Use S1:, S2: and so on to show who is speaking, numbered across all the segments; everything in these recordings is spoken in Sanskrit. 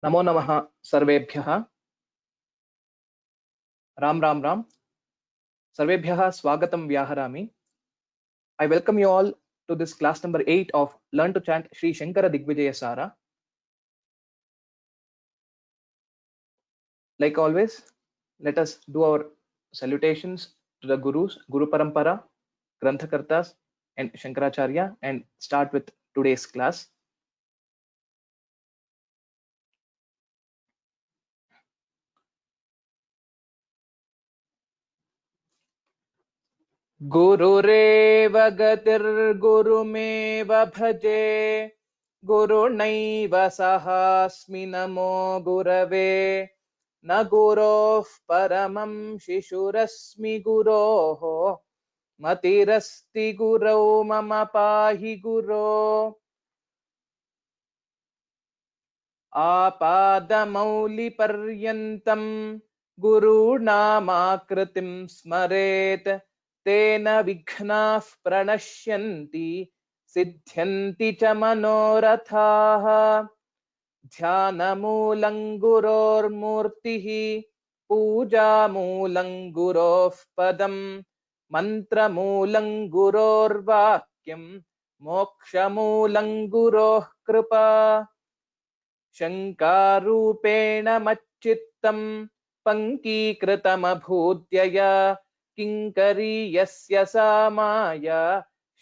S1: नमो नमः सर्वेभ्यः। राम राम राम। सर्वेभ्यः स्वागतं व्याहरामि। I welcome you all to this class number 8 of Learn to Chant Sri Shankara Digvijaya Sara. Like always, let us do our salutations to the Gurus, Guru Parampara, Granthakartas and Shankaracharya and start with today's class. गुरुरेव गतिर्गुरुमेव भजे गुरुणैव सहास्मि नमो गुरवे न गुरोः परमं शिशुरस्मि गुरोः मतिरस्ति गुरौ मम पाहि गुरो आपादमौलिपर्यन्तं गुरूणामाकृतिं स्मरेत् तेन विघ्नाः प्रणश्यन्ति सिद्ध्यन्ति च मनोरथाः ध्यानमूलं गुरोर्मूर्तिः पूजामूलं गुरोः पदं मन्त्रमूलं गुरोर्वाक्यं मोक्षमूलं गुरोः कृपा शङ्कारूपेण मच्चित्तं पङ्कीकृतमभूद्यया किङ्करीयस्य सा माया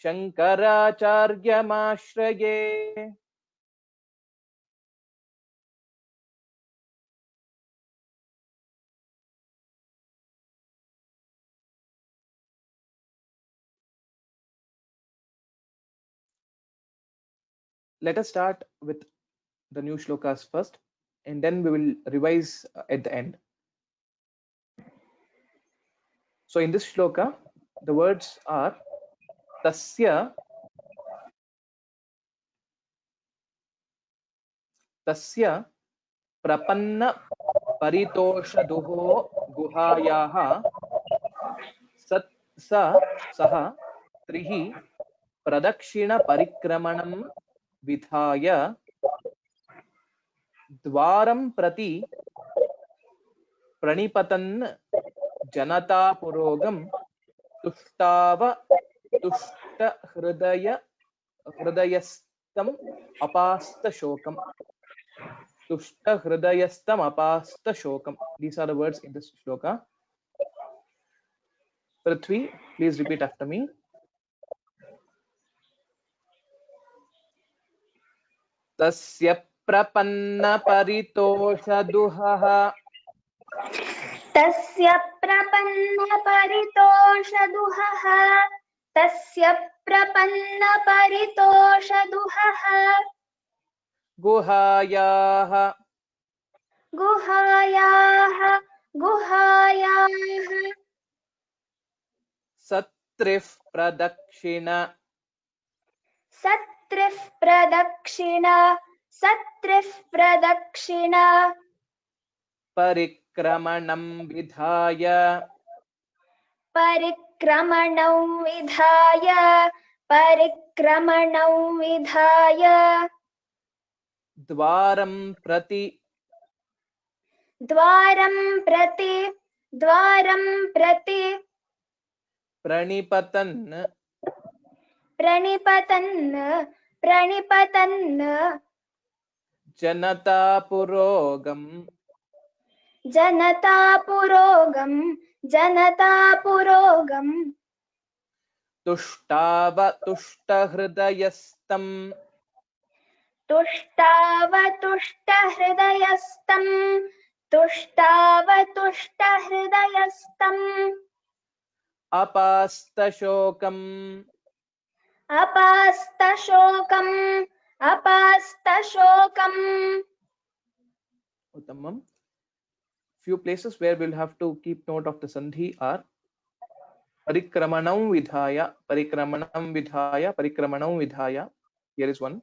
S1: शङ्कराचार्यमाश्रये। Let us start with the new shlokas first and then we will revise at the end. So in this shloka the words are tasya prapanna paritoshaduho guhayaha सः त्रिः प्रदक्षिण परिक्रमणं विधाय द्वारं प्रति प्रणिपतन् जनतापुरोगं तुष्टहृदयस्थम् अपास्तशोकम्. तुष्टहृदयस्थम् अपास्तशोकम्. These are the words in this shloka. Prithvi, please repeat after me. तस्य प्रपन्न परितोषदुहः
S2: तस्य प्रपन्न परितोषदुहः तस्य प्रपन्न परितोषदुहः
S1: गुहायाः सत्रिः प्रदक्षिण परिक्रमणं विधाय द्वारं प्रति प्रणिपतन् जनतापुरोगं तुष्टावतुष्टहृदयस्थम् अपास्तशोकम् Uttamam. Few places where we'll have to keep note of the sandhi are parikramanam vidhaya. Here is one.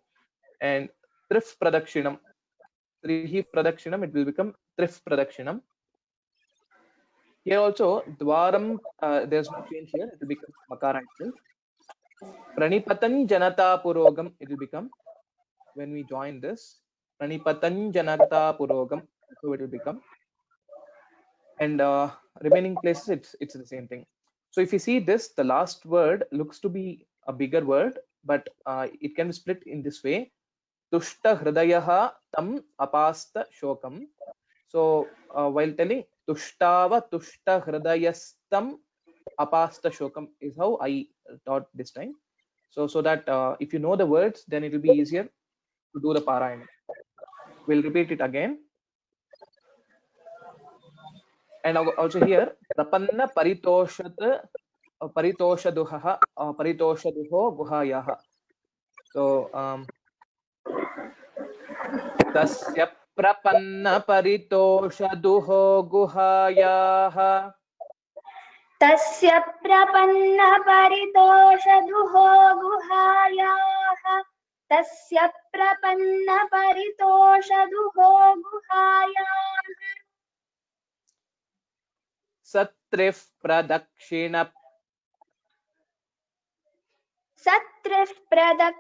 S1: And trif pradakshinam. Trihi pradakshinam, it will become trif pradakshinam. Here also dwaram, there's no change here, it will become makara itself. Pranipatan janata purogam, it will become when we join this Pranipatanjanata Purogam. So it will become, and remaining places it's the same thing. So if you see this, the last word looks to be a bigger word, but it can be split in this way. Tushta hridayaha tam apasta shokam. So while telling tushtava tushta hridayastam apasta shokam is how I taught this time. So that if you know the words, then it will be easier to do the parayana. We'll repeat it again. And also here, prapanna paritoshat paritoshaduha paritoshaduho guhayaha. So tasya prapanna paritoshaduho guhayaha.
S2: तस्य प्रपन्न परितोषदुहो गुहायाः तस्य प्रपन्न परितोषदुहो गुहायाः
S1: सत्रिः प्रदक्षिण परिक्रमणं विधाय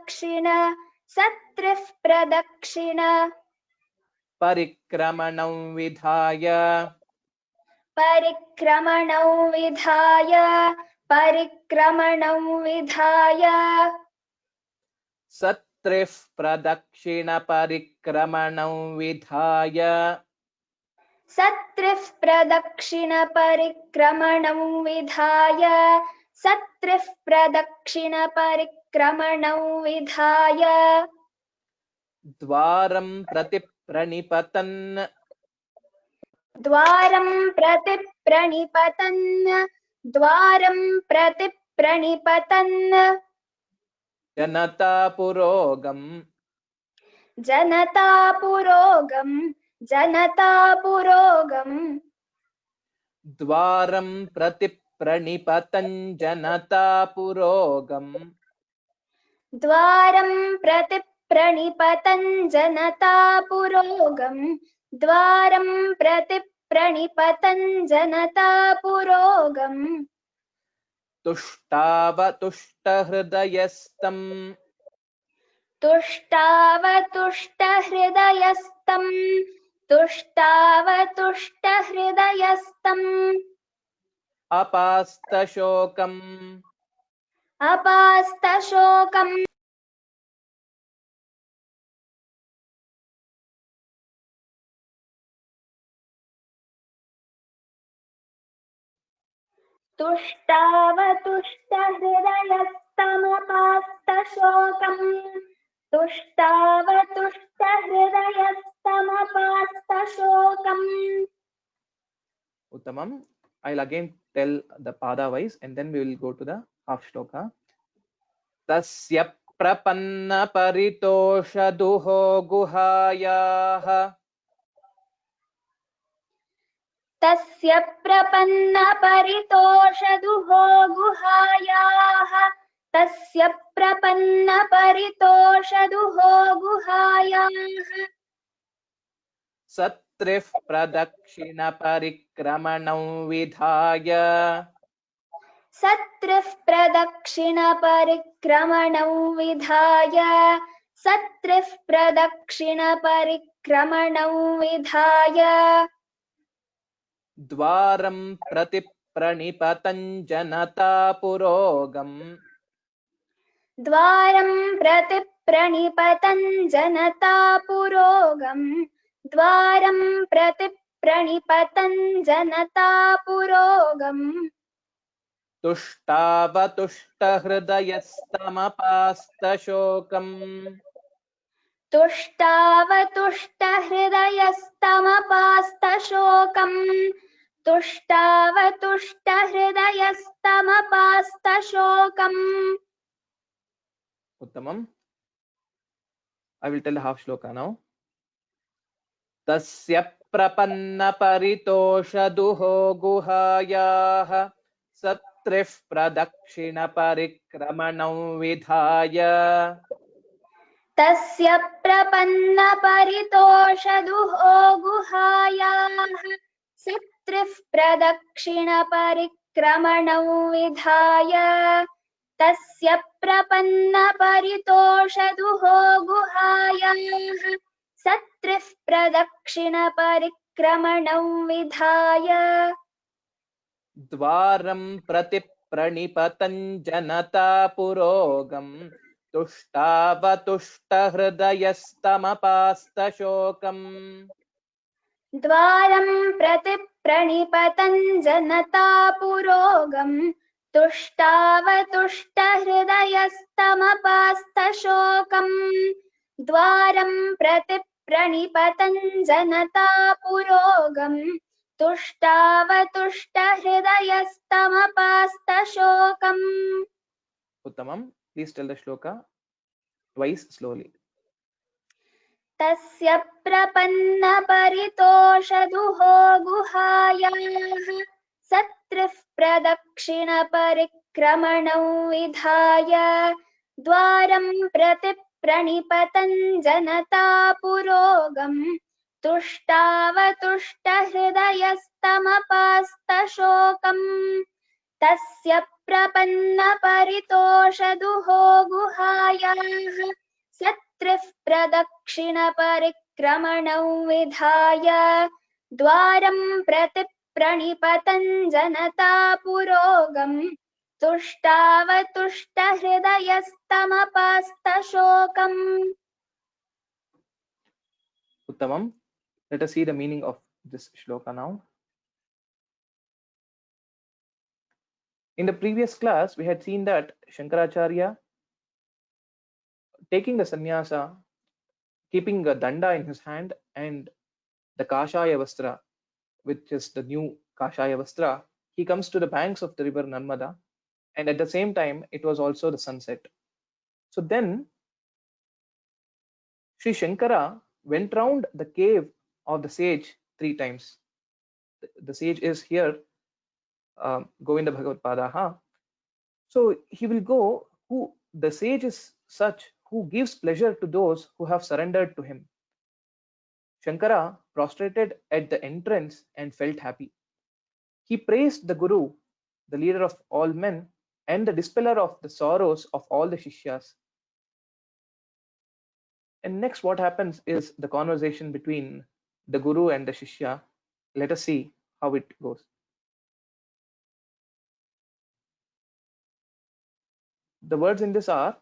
S1: सत्रिः प्रदक्षिण परिक्रमणं विधाय
S2: सत्रिः प्रदक्षिण परिक्रमणं विधाय
S1: द्वारं प्रति प्रणिपतन् जनतापुरोगम् द्वारं प्रति प्रणिपतं जनतापुरोगम् तुष्टावतुष्टहृदयस्तं अपास्तशोकम् Uttamam. I'll again tell the pada wise and then we will go to the half shloka. Tasya prapanna paritoshaduho guhayaha.
S2: तस्य प्रपन्न परितोषदुहो गुहायाः तस्य प्रपन्न परितोषदुहो गुहायाः
S1: सत्रिः प्रदक्षिण परिक्रमणं विधाय
S2: सत्रिः प्रदक्षिण परिक्रमणं विधाय
S1: द्वारं प्रति प्रणिपतं जनतापुरोगम् तुष्टावतुष्टहृदयस्तमपास्तशोकम् Uttamam. I will tell the half shloka now. Tasya prapanna paritoshaduho guhayaha satrif pradakshina parikramanam vidhaya
S2: तस्य प्रपन्न परितोषदुहो गुहायाः सत्रिः प्रदक्षिण परिक्रमणं विधाय तस्य प्रपन्न परितोषदुहो गुहायाः सत्रिः प्रदक्षिणपरिक्रमणं विधाय
S1: द्वारं प्रति प्रणिपतं जनता पुरोगम तुष्टावतुष्टहृदयस्तमपास्तशोकम्
S2: द्वारं प्रति प्रणिपतं जनता पुरोगम् तुष्टावतुष्टहृदयस्तमपास्तशोकम् द्वारं प्रति प्रणिपतं जनता पुरोगम् तुष्टावतुष्टहृदयस्तमपास्तशोकम्.
S1: उत्तमम्. Please tell the shloka twice slowly.
S2: तस्य प्रपन्नपरितोषदुहो गुहायाः सत्रिः प्रदक्षिणपरिक्रमणं विधाय द्वारं प्रति प्रणिपतं जनता पुरोगम् तुष्टावतुष्टहृदयस्तमपास्तशोकम् तस्य प्रपन्नपरितोषदुहो गुहायाः सत्रिः प्रदक्षिणपरिक्रमणं विधाय द्वारं प्रति प्रणिपतं जनता पुरोगम् तुष्टावतुष्टहृदयस्तमपास्तशोकम्.
S1: Uttamam. Let us see the meaning of this shloka now. In the previous class, we had seen that Shankaracharya, taking the sannyasa, keeping a danda in his hand and the kashaya vastra, which is the new kashaya vastra, he comes to the banks of the river Narmada, and at the same time, it was also the sunset. So then, Sri Shankara went round the cave of the sage 3 times. The sage is here, Govinda Bhagavad Padaha. So he will go, who the sage is such who gives pleasure to those who have surrendered to him. Shankara prostrated at the entrance and felt happy. He praised the Guru, the leader of all men, and the dispeller of the sorrows of all the Shishyas. And next, what happens is the conversation between the Guru and the Shishya. Let us see how it goes. The words in this are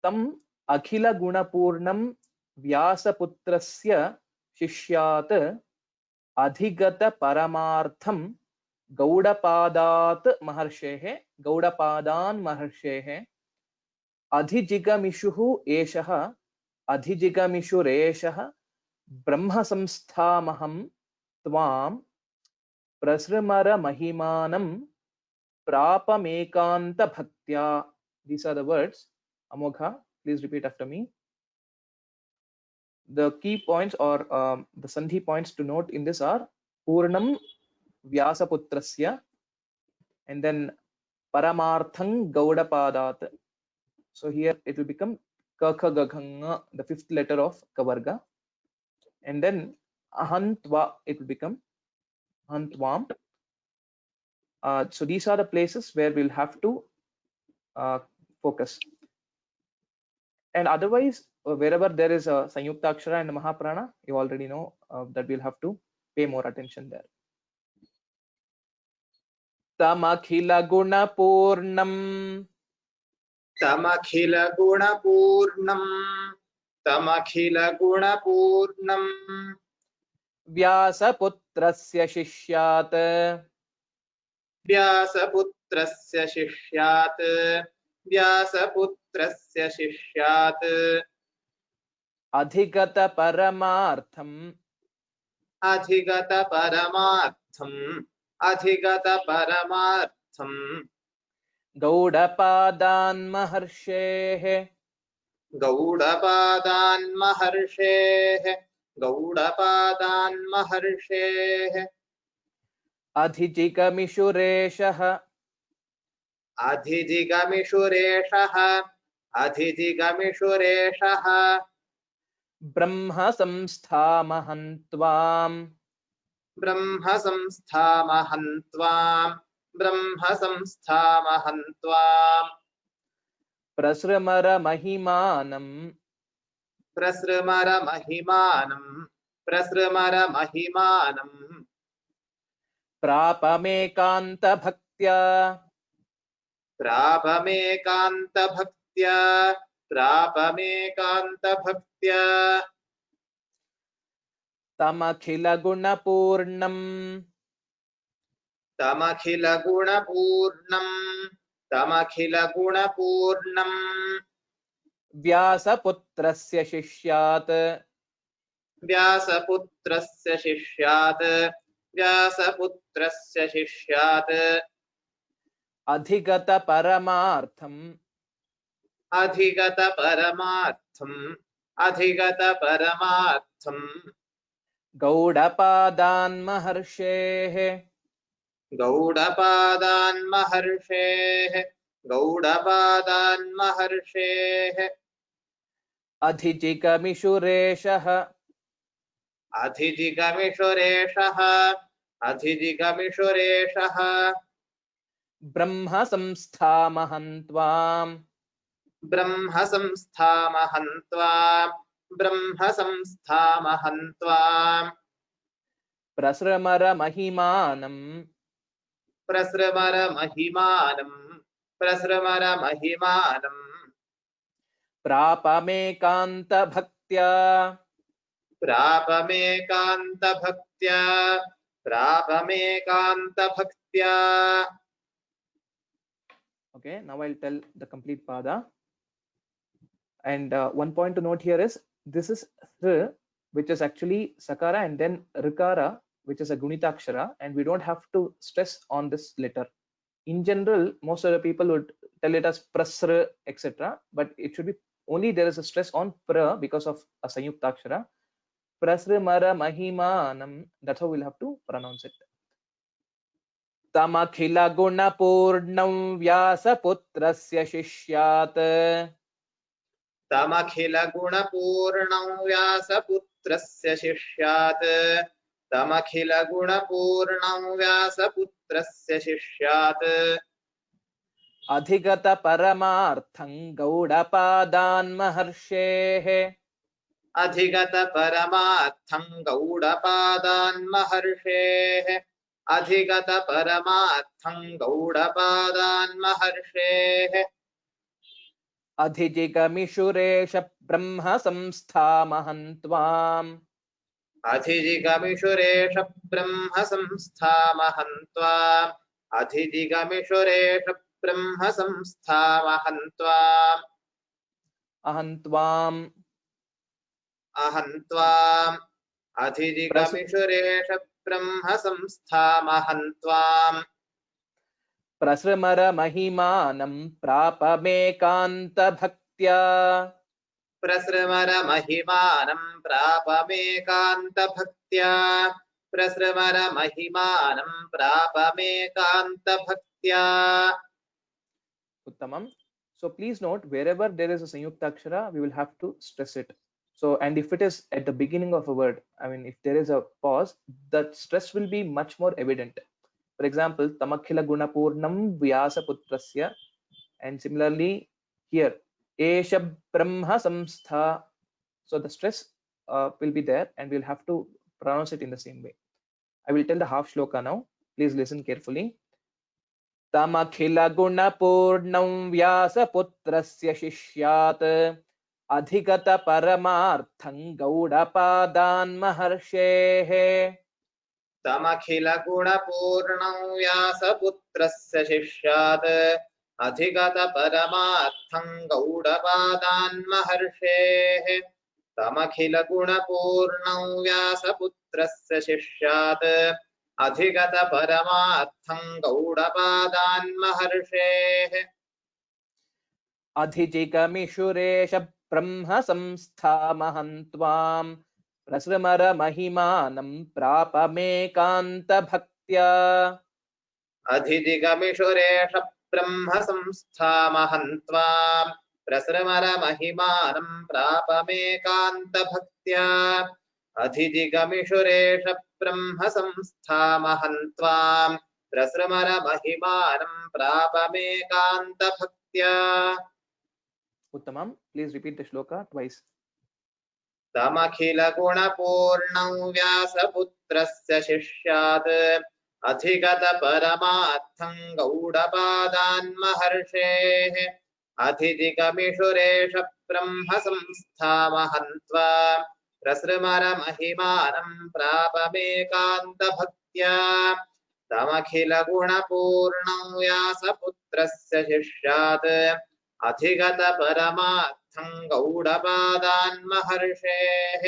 S1: Tam Akhila Gunapurnam Vyasaputrasya Shishyat Adhigata Paramartham Gaudapadat Maharshehe Gaudapadan Maharshehe Adhijigamishuhu Eshaha Adhijigamishureshaha Brahma Samsthamaham Tvam Prasramara Mahimanam Prapamekanta Bhaktya. These are the words. Amogha, please repeat after me. The key points or the sandhi points to note in this are Purnam Vyasaputrasya and then Paramarthang Gaudapadat. So here it will become Kakha Gaghanga, the 5th letter of Kavarga. And then Ahantva, it will become Ahantvam. So these are the places where we'll have to focus. And otherwise, wherever there is a Sanyukta Akshara and a Mahaprana, you already know that we'll have to pay more attention there. Tamakhila Gunapurnam
S3: Tamakhila Gunapurnam Tamakhila Gunapurnam
S1: Vyasaputrasya Shishyat
S3: Vyasaputrasya Shishyat Vyasaputrasya Shishyat
S1: Adhigata Paramartham
S3: Adhigata Paramartham Adhigata Paramartham
S1: Gaudapadan Maharshehe
S3: Gaudapadan Maharshehe Gaudapadan Maharshehe
S1: Adhijigamishureshah
S3: Adhijigamishureshah Adhijigamishureshah
S1: Brahma Samsthamahantvam
S3: Brahma Samsthamahantvam Brahma Samsthamahantvam
S1: Prasramara Mahimanam
S3: प्रसृमरमहिमानम् प्रसृमरमहिमानम्
S1: प्रापमेकान्तभक्त्या
S3: प्रापमेकान्तभक्त्या प्रापमेकान्तभक्त्या
S1: तमखिलगुणपूर्णम्
S3: तमखिलगुणपूर्णम्
S1: व्यासपुत्रस्य शिष्यात्
S3: व्यासपुत्रस्य शिष्यात्
S1: अधिगतपरमार्थम्
S3: अधिगतपरमार्थम्
S1: गौडपादान्महर्षेः
S3: गौडपादान्महर्षेः
S1: अधिजिगमिषुरेशः
S3: अधिजिगमिषुरेशः
S1: Brahma संस्थामहन्त्वाम्
S3: Brahma संस्थामहन्त्वाम्
S1: प्रसृमरमहिमानम्
S3: प्रसृमरमहिमानम्
S1: प्रापमेकान्तभक्त्या
S3: प्रापमेकान्तभक्त्या
S1: Okay, now I'll tell the complete pada. And one point to note here is this is th, which is actually sakara, and then rikara, which is a gunitakshara, and we don't have to stress on this letter. In general, most of the people would tell it as prasra, etc. But it should be only there is a stress on pra because of a sanyuktakshara. Prasrimara mahimanam. That's how we'll have to pronounce it. Tamakhila guna purnam vyasaputrasya shishyat.
S3: तमखिलगुणपूर्णं व्यासपुत्रस्य शिष्यात् तमखिलगुणपूर्णं व्यासपुत्रस्य शिष्यात्
S1: अधिगतपरमार्थं गौडपादान्महर्षेः
S3: अधिगतपरमार्थं गौडपादान्महर्षेः
S1: अधिजिगमिषुरेश Brahma संस्थामहन्त्वाम्
S3: अधिजिगमिषुरेश Brahma संस्थामहन्त्वाम्
S1: अहन्त्वाम्
S3: अधिजिगमिषुरेश Brahma संस्थामहन्त्वाम्
S1: प्रसृमरमहिमानं प्रापमेकान्तभक्त्या
S3: प्रसृमरमहिमानं प्रापमेकान्तभक्त्या
S1: Uttamam. So please note, wherever there is a sanyukta akshara, we will have to stress it. So, and if it is at the beginning of a word, I mean, if there is a pause, that stress will be much more evident. For example, Tamakhila Gunapurnam Vyasaputrasya, and similarly here, Esha Brahma Samstha. So the stress will be there, and we'll have to pronounce it in the same way. I will tell the half shloka now. Please listen carefully. Tamakhila Gunapurnam Vyasaputrasya Shishyat Adhigata Paramartham Gaudapadan Maharshehe.
S3: तमखिलगुणपूर्णं व्यासपुत्रस्य शिष्यात् अधिगतपरमार्थं गौडपादान्महर्षेः तमखिलगुणपूर्णं व्यासपुत्रस्य शिष्यात् अधिगतपरमार्थं गौडपादान्महर्षेः
S1: अधिजिगमिषुरेश Brahma संस्थामहन्त्वाम् प्रसृमरमहिमानं प्रापमेकान्तभक्त्या
S3: अधिजिगमिषुरेश Brahma संस्थामहन्त्वाम् प्रसृमरमहिमानं प्रापमेकान्तभक्त्या अधिजिगमिषुरेश Brahma संस्थामहन्त्वाम् प्रसृमरमहिमानं प्रापमेकान्तभक्त्या
S1: Uttamam. Please repeat the shloka twice.
S3: तमखिलगुणपूर्णं व्यासपुत्रस्य शिष्यात् अधिगतपरमार्थं गौडपादान्महर्षेः अधिदिगमिषुरेष Brahma संस्थामहन्त्वा प्रसृमरमहिमानं प्रापमेकान्तभक्त्या तमखिलगुणपूर्णं व्यासपुत्रस्य शिष्यात् अधिगतपरमार्थं गौडपादान्महर्षेः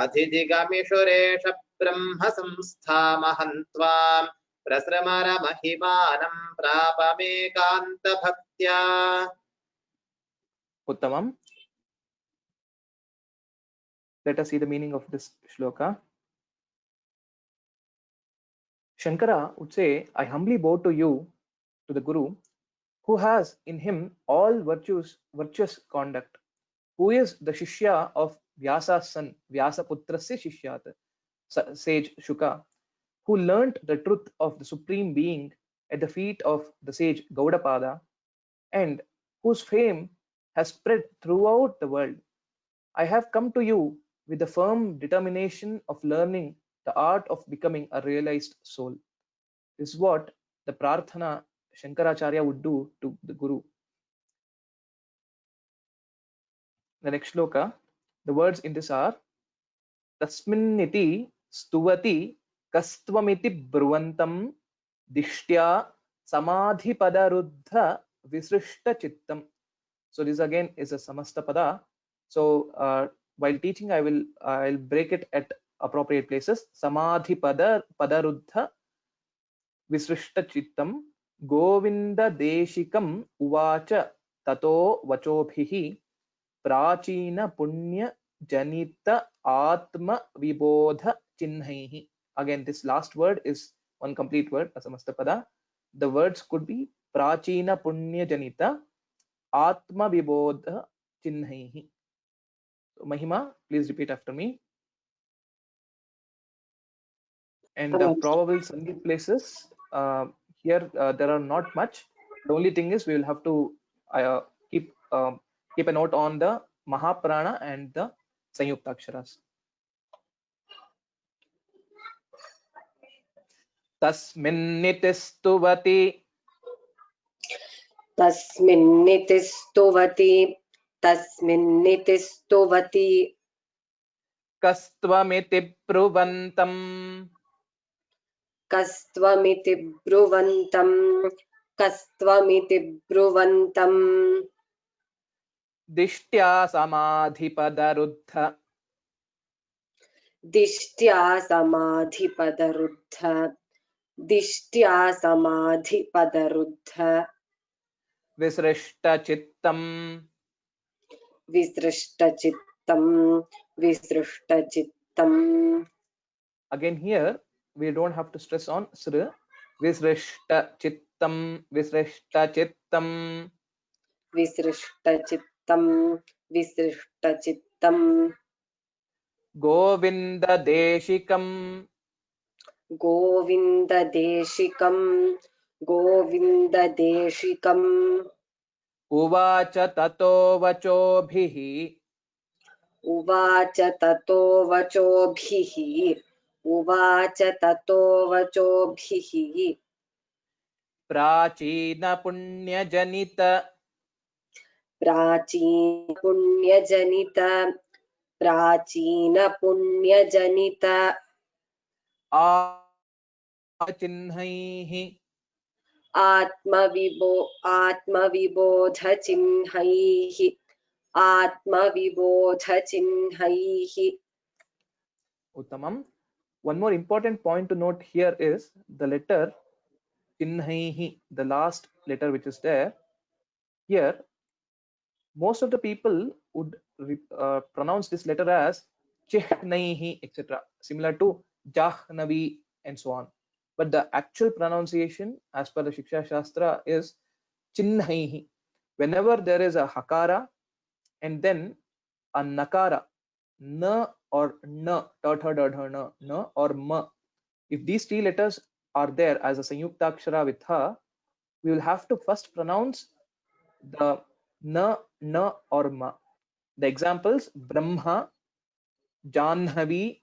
S3: अधिदिगमिषुरेष Brahma संस्थामहन्त्वा प्रसृमरमहिमानं प्रापमेकान्तभक्त्या.
S1: Uttamam. Let us see the meaning of this shloka. Shankara would say, I humbly bow to you, to the Guru, who has in him all virtuous conduct, who is the Shishya of Vyasa's son, Vyasaputrasya Shishyat, sage Shuka, who learnt the truth of the Supreme Being at the feet of the sage Gaudapada, and whose fame has spread throughout the world. I have come to you with the firm determination of learning the art of becoming a realized soul. This is what the Prarthana Shankaracharya would do to the Guru. The next shloka, the words in this are Tasminniti stuvati kastvamiti bruvantam dishtya samadhipadaruddha visrishta chittam. So this again is a samasta pada. So while teaching, I'll break it at appropriate places. Samadhipadaruddha visrishta chittam govinda deshikam uvacha tato vachobhihi prachina punya janita atma vibodha chinhaihi. Again, this last word is one complete word, asamastapada. The words could be prachina punya janita atma vibodha chinhaihi. So, Mahima, please repeat after me. And the probable Sangeet places, here there are not much. The only thing is we will have to keep a note on the Mahaprana and the Sanyuktaksharas. Tasminnitistuvati
S4: Tasminnitistuvati
S1: kastvamiti pruvantam dishtya samadhipadaruddha visrishta chittam. Again here we don't have to stress on sr. Visrishta chittam, visrishta chittam. Govinda deshikam uvacha tato vachobhihi prachina punya janita chinhaihi
S4: Atmavibodha chinhaihi.
S1: Uttamam. One more important point to note here is the letter chinhaihi, the last letter which is there. Here, most of the people would pronounce this letter as chihnaihi, etc., similar to jahnavi and so on. But the actual pronunciation, as per the Shiksha Shastra, is chinhaihi. Whenever there is a hakara and then a nakara, na or na, na or ma, if these three letters are there as a sanyuktakshara with ha, we will have to first pronounce the na or ma. The examples: Brahma, Janhavi,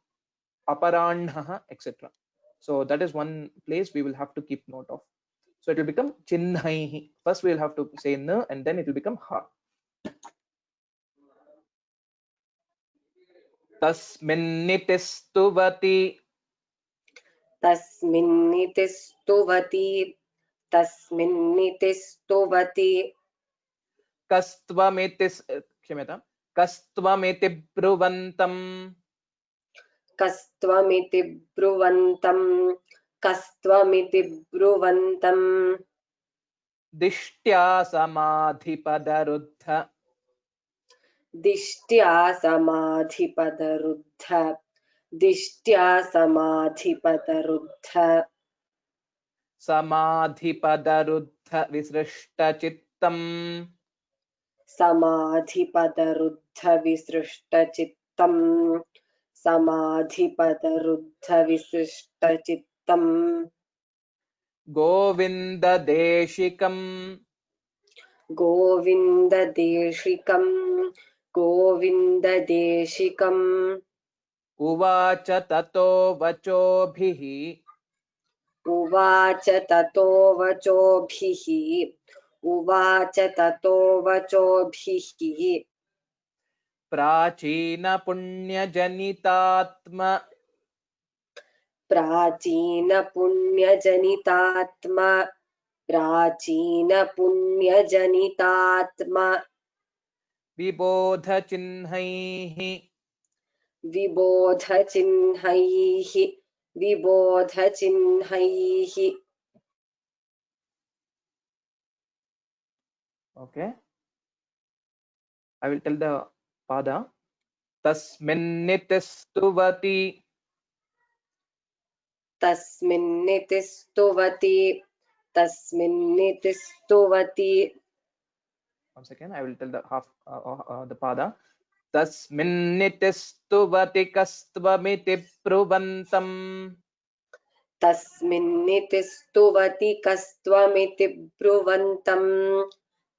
S1: Aparanha, etc. So that is one place we will have to keep note of. So it will become Chinnhaihi. First we will have to say N and then it will become Ha. Tasminniti stuvati.
S4: तस्मिन्निति स्तुवति तस्मिन्निति स्तुवति
S1: Kastvamiti, क्षम्यतां, Kastvamiti ब्रुवन्तं.
S4: कस्त्वमिति ब्रुवन्तं कस्त्वमिति ब्रुवन्तं
S1: दिष्ट्या समाधिपदरुद्ध.
S4: दिष्ट्या समाधिपदरुद्ध दिष्ट्या समाधिपदरुद्ध
S1: समाधिपदरुद्ध विसृष्टचित्तं.
S4: समाधिपदरुद्ध विसृष्टचित्तं समाधिपदरुद्ध विसृष्टचित्तं
S1: गोविन्ददेशिकं.
S4: गोविन्ददेशिकं गोविन्ददेशिकम्
S1: उवाच ततो वचोभिः.
S4: उवाच ततो वचोभिः उवाच ततो वचोभिः
S1: प्राचीनपुण्यजनितात्म.
S4: प्राचीनपुण्यजनितात्मा प्राचीनपुण्यजनितात्मा
S1: विबोधचिह्नैः.
S4: विबोधचिह्नैः विबोधचिह्नैः
S1: Okay, I will tell the pada. Tasminniti stuvati.
S4: तस्मिन्निति स्तुवति तस्मिन्निति स्तुवति
S1: One second, I will tell the half the pada. Tasminniti stuvati kastvamiti pruvantam.
S4: तस्मिन्निति स्तुवति कस्त्वमिति ब्रुवन्तं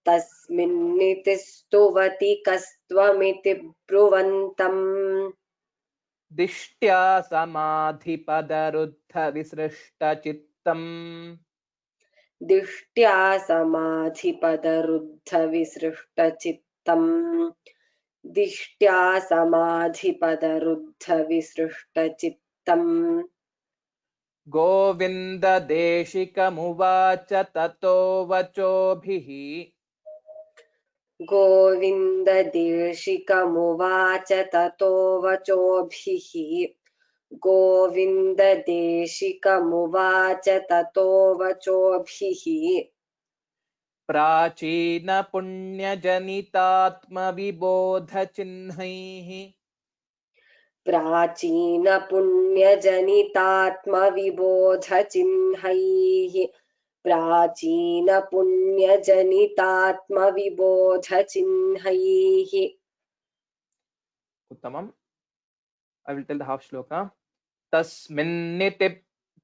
S4: तस्मिन्निति स्तुवति कस्त्वमिति ब्रुवन्तम्
S1: दिष्ट्या समाधिपदरुद्ध विसृष्टचित्तं.
S4: दिष्ट्या समाधिपदरुद्ध विसृष्टचित्तं दिष्ट्या समाधिपदरुद्ध विसृष्टचित्तम्
S1: गोविन्ददेशिकमुवाच ततो वचोभिः.
S4: गोविन्ददेशिकमुवाच ततो वचोभिः गोविन्ददेशिकमुवाच ततो वचोभिः
S1: प्राचीनपुण्यजनितात्मविबोधचिह्नैः.
S4: प्राचीनपुण्यजनितात्मविबोधचिह्नैः प्राचीनपुण्यजनितात्मविबोधचिह्नैः
S1: उत्तमम्. I will tell the half shloka.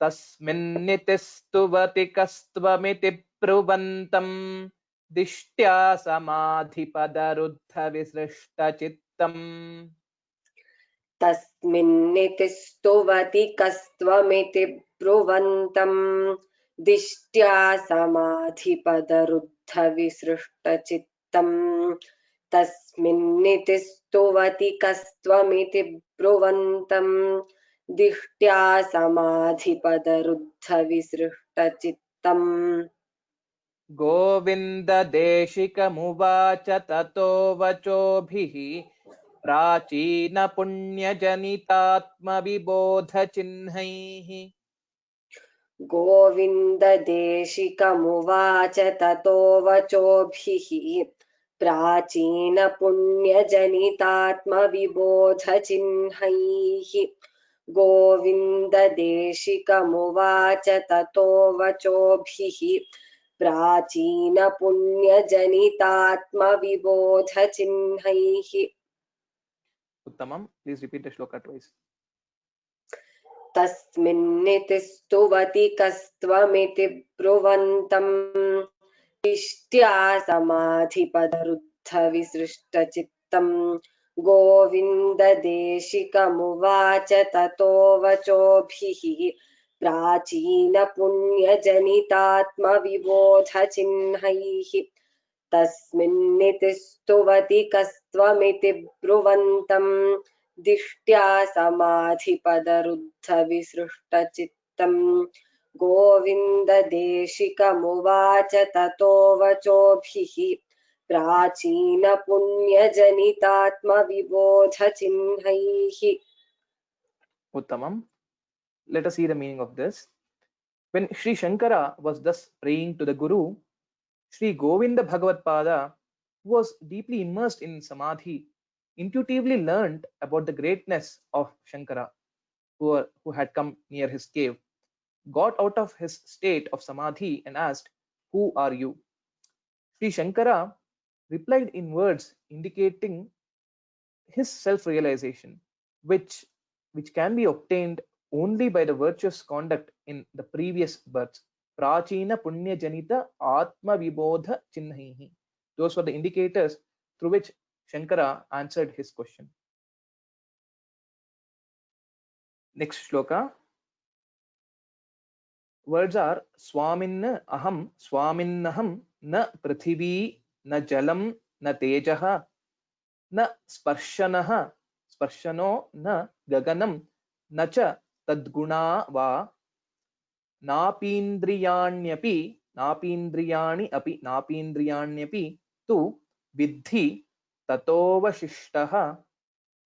S1: तस्मिन्निति स्तुवति कस्त्वमिति ब्रुवन्तं. दिष्ट्या समाधिपदरुद्ध विसृष्टचित्तम्.
S4: तस्मिन्निति स्तुवति कस्त्वमिति ब्रुवन्तं दिष्ट्या समाधिपदरुद्ध विसृष्टचित्तं तस्मिन्निति स्तुवति कस्त्वमिति ब्रुवन्तं दिष्ट्या समाधिपदरुद्ध विसृष्टचित्तम्
S1: गोविन्ददेशिकमुवाच ततो वचोभिः. प्राचीनपुण्यजनितात्मविबोधचिह्नैः.
S4: गोविन्ददेशिकमुवाच ततो वचोभिः प्राचीनपुण्यजनितात्मविबोधचिह्नैः गोविन्ददेशिकमुवाच ततो वचोभिः प्राचीनपुण्यजनितात्मविबोधचिह्नैः
S1: उत्तमम्. Please repeat the shloka twice.
S4: तस्मिन्निति स्तुवति कस्त्वमिति ब्रुवन्तं दिष्ट्या समाधिपदरुद्ध विसृष्टचित्तं गोविन्ददेशिकमुवाच ततो वचोभिः प्राचीनपुण्यजनितात्मविबोधचिह्नैः तस्मिन्निति स्तुवति कस्त्वमिति ब्रुवन्तम् दिष्ट्या समाधिपदरुद्धविसृष्टचित्तम् गोविन्ददेशिकमुवाच ततो वचोभिः प्राचीनपुण्यजनितात्मविबोधचिह्नैः.
S1: Uttamam. Let us see the meaning of this. When Sri Shankara was thus praying to the Guru, Sri Govinda Bhagavatpada, who was deeply immersed in Samadhi, intuitively learned about the greatness of Shankara, who had come near his cave, got out of his state of Samadhi and asked, "Who are you?" Sri Shankara replied in words indicating his self-realization, which can be obtained only by the virtuous conduct in the previous births. Prachina Punya Janita Atma Vibodha Chinnaihi. Those were the indicators through which Shankara answered his question. Next shloka. Words are Swamin Aham, Swaminaham, Na Prithivi, Na Jalam, Na Tejaha, Na Sparshanaha, Sparshano, Na Gaganam, Na Cha Tadguna Va, Napindriyanyapi, Napindriyanyapi, Tu Vidhi Tatovashishtaha,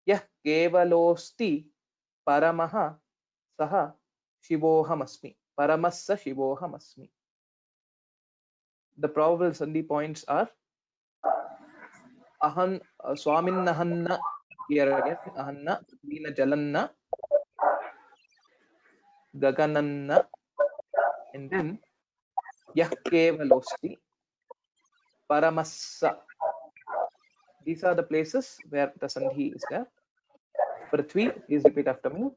S1: Yah Kevalosti Paramaha Saha Shivohamasmi. Paramassa Shivohamasmi. The probable sandhi points are Ahan, Swaminnahanna, here again, Ahanna, Vina Jalanna, Gagananna, and then Yahkevalosti, Paramassa. These are the places where the sandhi is there. Prithvi, please repeat after me.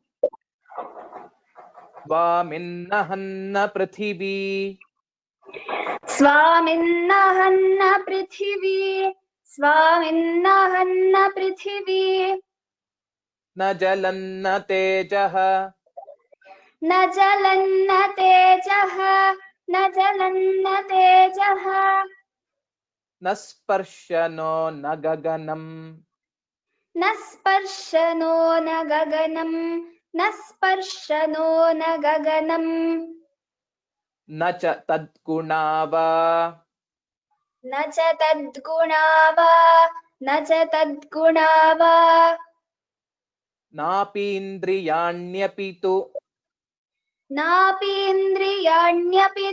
S1: Swaminnahanna Prithivi.
S2: स्वामिन्नहन्न पृथिवी स्वामिन्नहन्न पृथिवी
S1: न जलन्न तेजः
S2: न जलन्न तेजः न जलन्न तेजः
S1: न स्पर्शनो न गगनम्
S2: न स्पर्शनो न गगनम् न स्पर्शनो न गगनम्
S1: न च तद्गुणा वा
S2: न च तद्गुणा वा न च तद्गुणा वा
S1: नापीन्द्रियाण्यपि तु
S2: नापीन्द्रियाण्यपि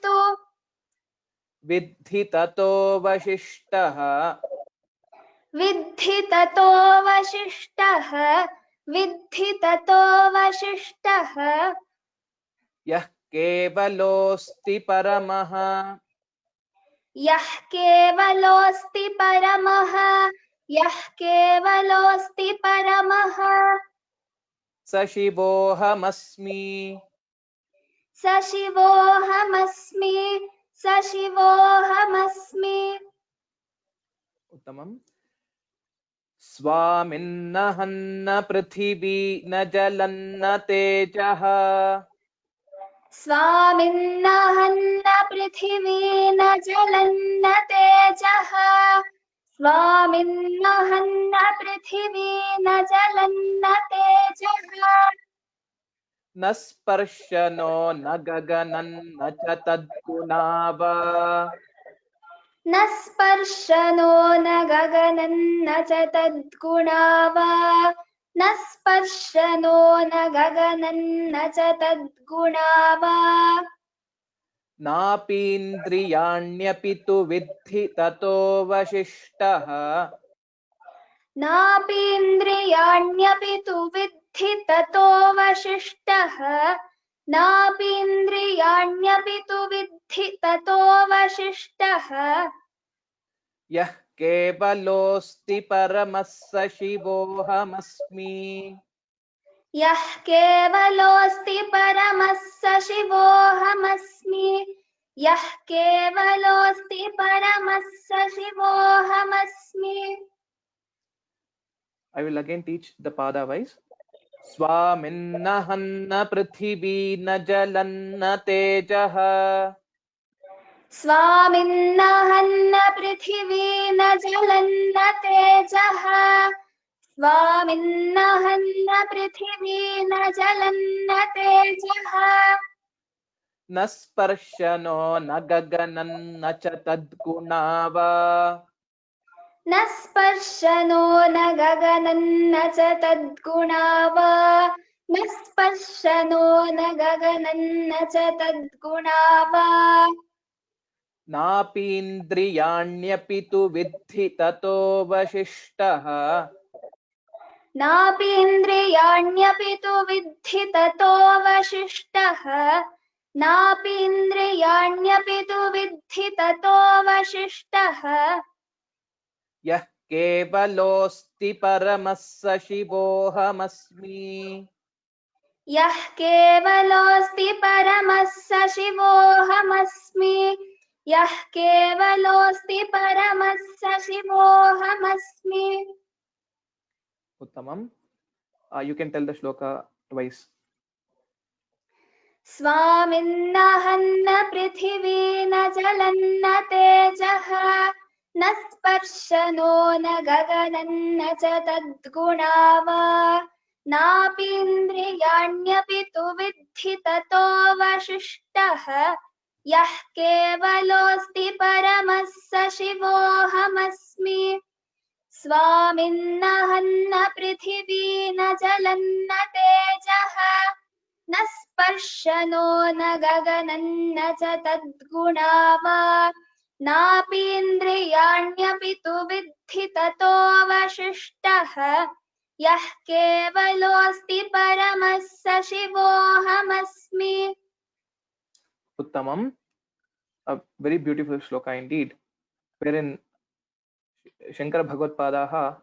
S2: तु
S1: विद्धि ततो वशिष्ठः
S2: विद्धि ततो वशिष्ठः
S1: यः केवलोऽस्ति परमः
S2: यः केवलोऽस्ति परमः
S1: स शिवोऽहमस्मि
S2: स शिवोऽहमस्मि
S1: उत्तमम् स्वामिन्नहन्न पृथिवी न जलन्न तेजः
S2: स्वामिन्नहन्न पृथिवी न जलन्न तेजः स्वामिन्नहन्न पृथिवी न जलन्न तेजः
S1: न स्पर्शनो न गगनं न च तद्गुणा वा
S2: न स्पर्शनो न गगनं न च तद्गुणा वा न स्पर्शनो न गगनं न च तद्गुणा वा
S1: नापीन्द्रियाण्यपि तु विद्धि ततो वशिष्ठः
S2: नापीन्द्रियाण्यपि तु विद्धि ततो वशिष्ठः नापीन्द्रियाण्यपि तु विद्धि ततो वशिष्ठः
S1: यः केवलोऽस्ति परमः स शिवोऽहमस्मि
S2: यः केवलोऽस्ति परमः स शिवोऽहमस्मि यः केवलोऽस्ति परमः स शिवोऽहमस्मि.
S1: I will again teach the pada wise. स्वामिन्नहन्न पृथिवी न जलन्न तेजः
S2: स्वामिन्नहन्न पृथिवी न जलन्न तेजः. स्वामिन्नहन्न पृथिवी न जलन्न तेजः.
S1: न स्पर्शनो न गगनन्न च तद्गुणावा
S2: न स्पर्शनो न गगनन्न च तद्गुणा वा. न स्पर्शनो न गगनन्न च तद्गुणा वा.
S1: नापीन्द्रियाण्यपि तु विद्धि ततो वशिष्टः
S2: नापीन्द्रियाण्यपि तु विद्धि ततोऽवशिष्टः. नापीन्द्रियाण्यपि तु विद्धि ततोऽवशिष्टः.
S1: यः केवलोऽस्ति परमः स शिवोऽहमस्मि
S2: यः केवलोऽस्ति परमः स शिवोऽहमस्मि. यः केवलोऽस्ति परमः स शिवोऽहमस्मि.
S1: उत्तमम्. You can tell the shloka twice.
S2: स्वामिन्नहन्न पृथिवी न जलन्न तेजः. न स्पर्शनो न गगनन्न च तद्गुणा वा. नापीन्द्रियाण्यपि तु विद्धि ततोऽवशिष्टः. यः केवलोऽस्ति परमः स शिवोऽहमस्मि. स्वामिन्नहन्न पृथिवी न जलन्न तेजः. न स्पर्शनो न गगनन्न च तद्गुणा वा. नापीन्द्रियाण्यपि तु विद्धि ततोऽवशिष्टः. यः केवलोऽस्ति परमः स शिवोऽहमस्मि.
S1: Uttamam. A very beautiful shloka indeed, wherein Shankara Bhagavad Padaha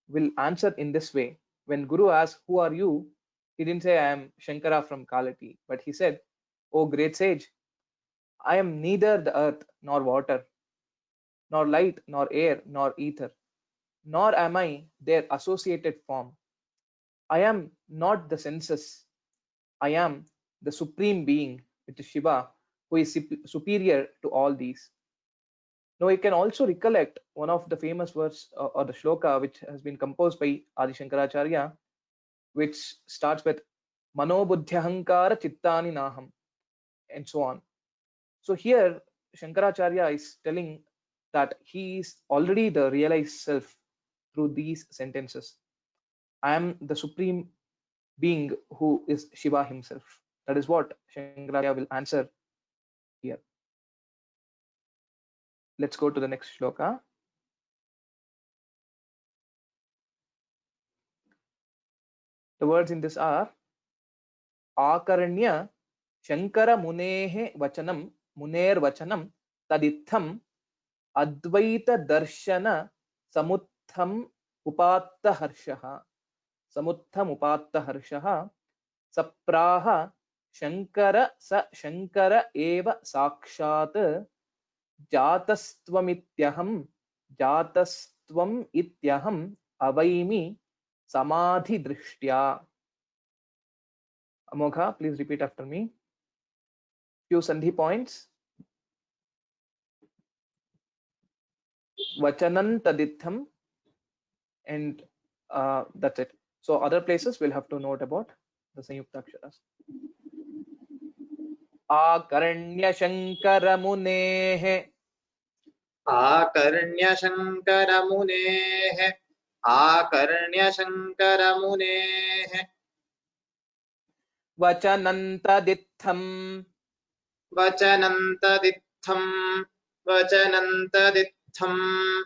S1: will answer in this way. When Guru asks, "Who are you?" he didn't say, "I am Shankara from Kalati," but he said, "O great sage, I am neither the earth nor water, nor light nor air nor ether, nor am I their associated form. I am not the senses. I am the supreme being, which is Shiva, who is superior to all these." Now you can also recollect one of the famous verse or the shloka which has been composed by Adi Shankaracharya, which starts with Mano Buddhyahankara Chittani Naham, and so on. So here Shankaracharya is telling that he is already the realized self through these sentences. I am the supreme being who is Shiva himself. That is what Shankaracharya will answer here. Let's go to the next shloka. The words in this are Akaranya Shankara Munehe Vachanam Munervachanam Taditham Advaita Darshana Samutham Upatta Harshaha Sapraha Shankara Sa Shankara Eva Sakshat Jatastvam Ityaham Avaimi Samadhi Drishtya. Amogha, please repeat after me. Few sandhi points. Vachanan taditham, and that's it. So other places we'll have to note about the Sanyukta Aksharas. Akaranya Shankara Munehe
S3: आकर्ण्य शङ्करमुनेः
S1: Vachanantaditham
S3: वचनन्तदित्थम्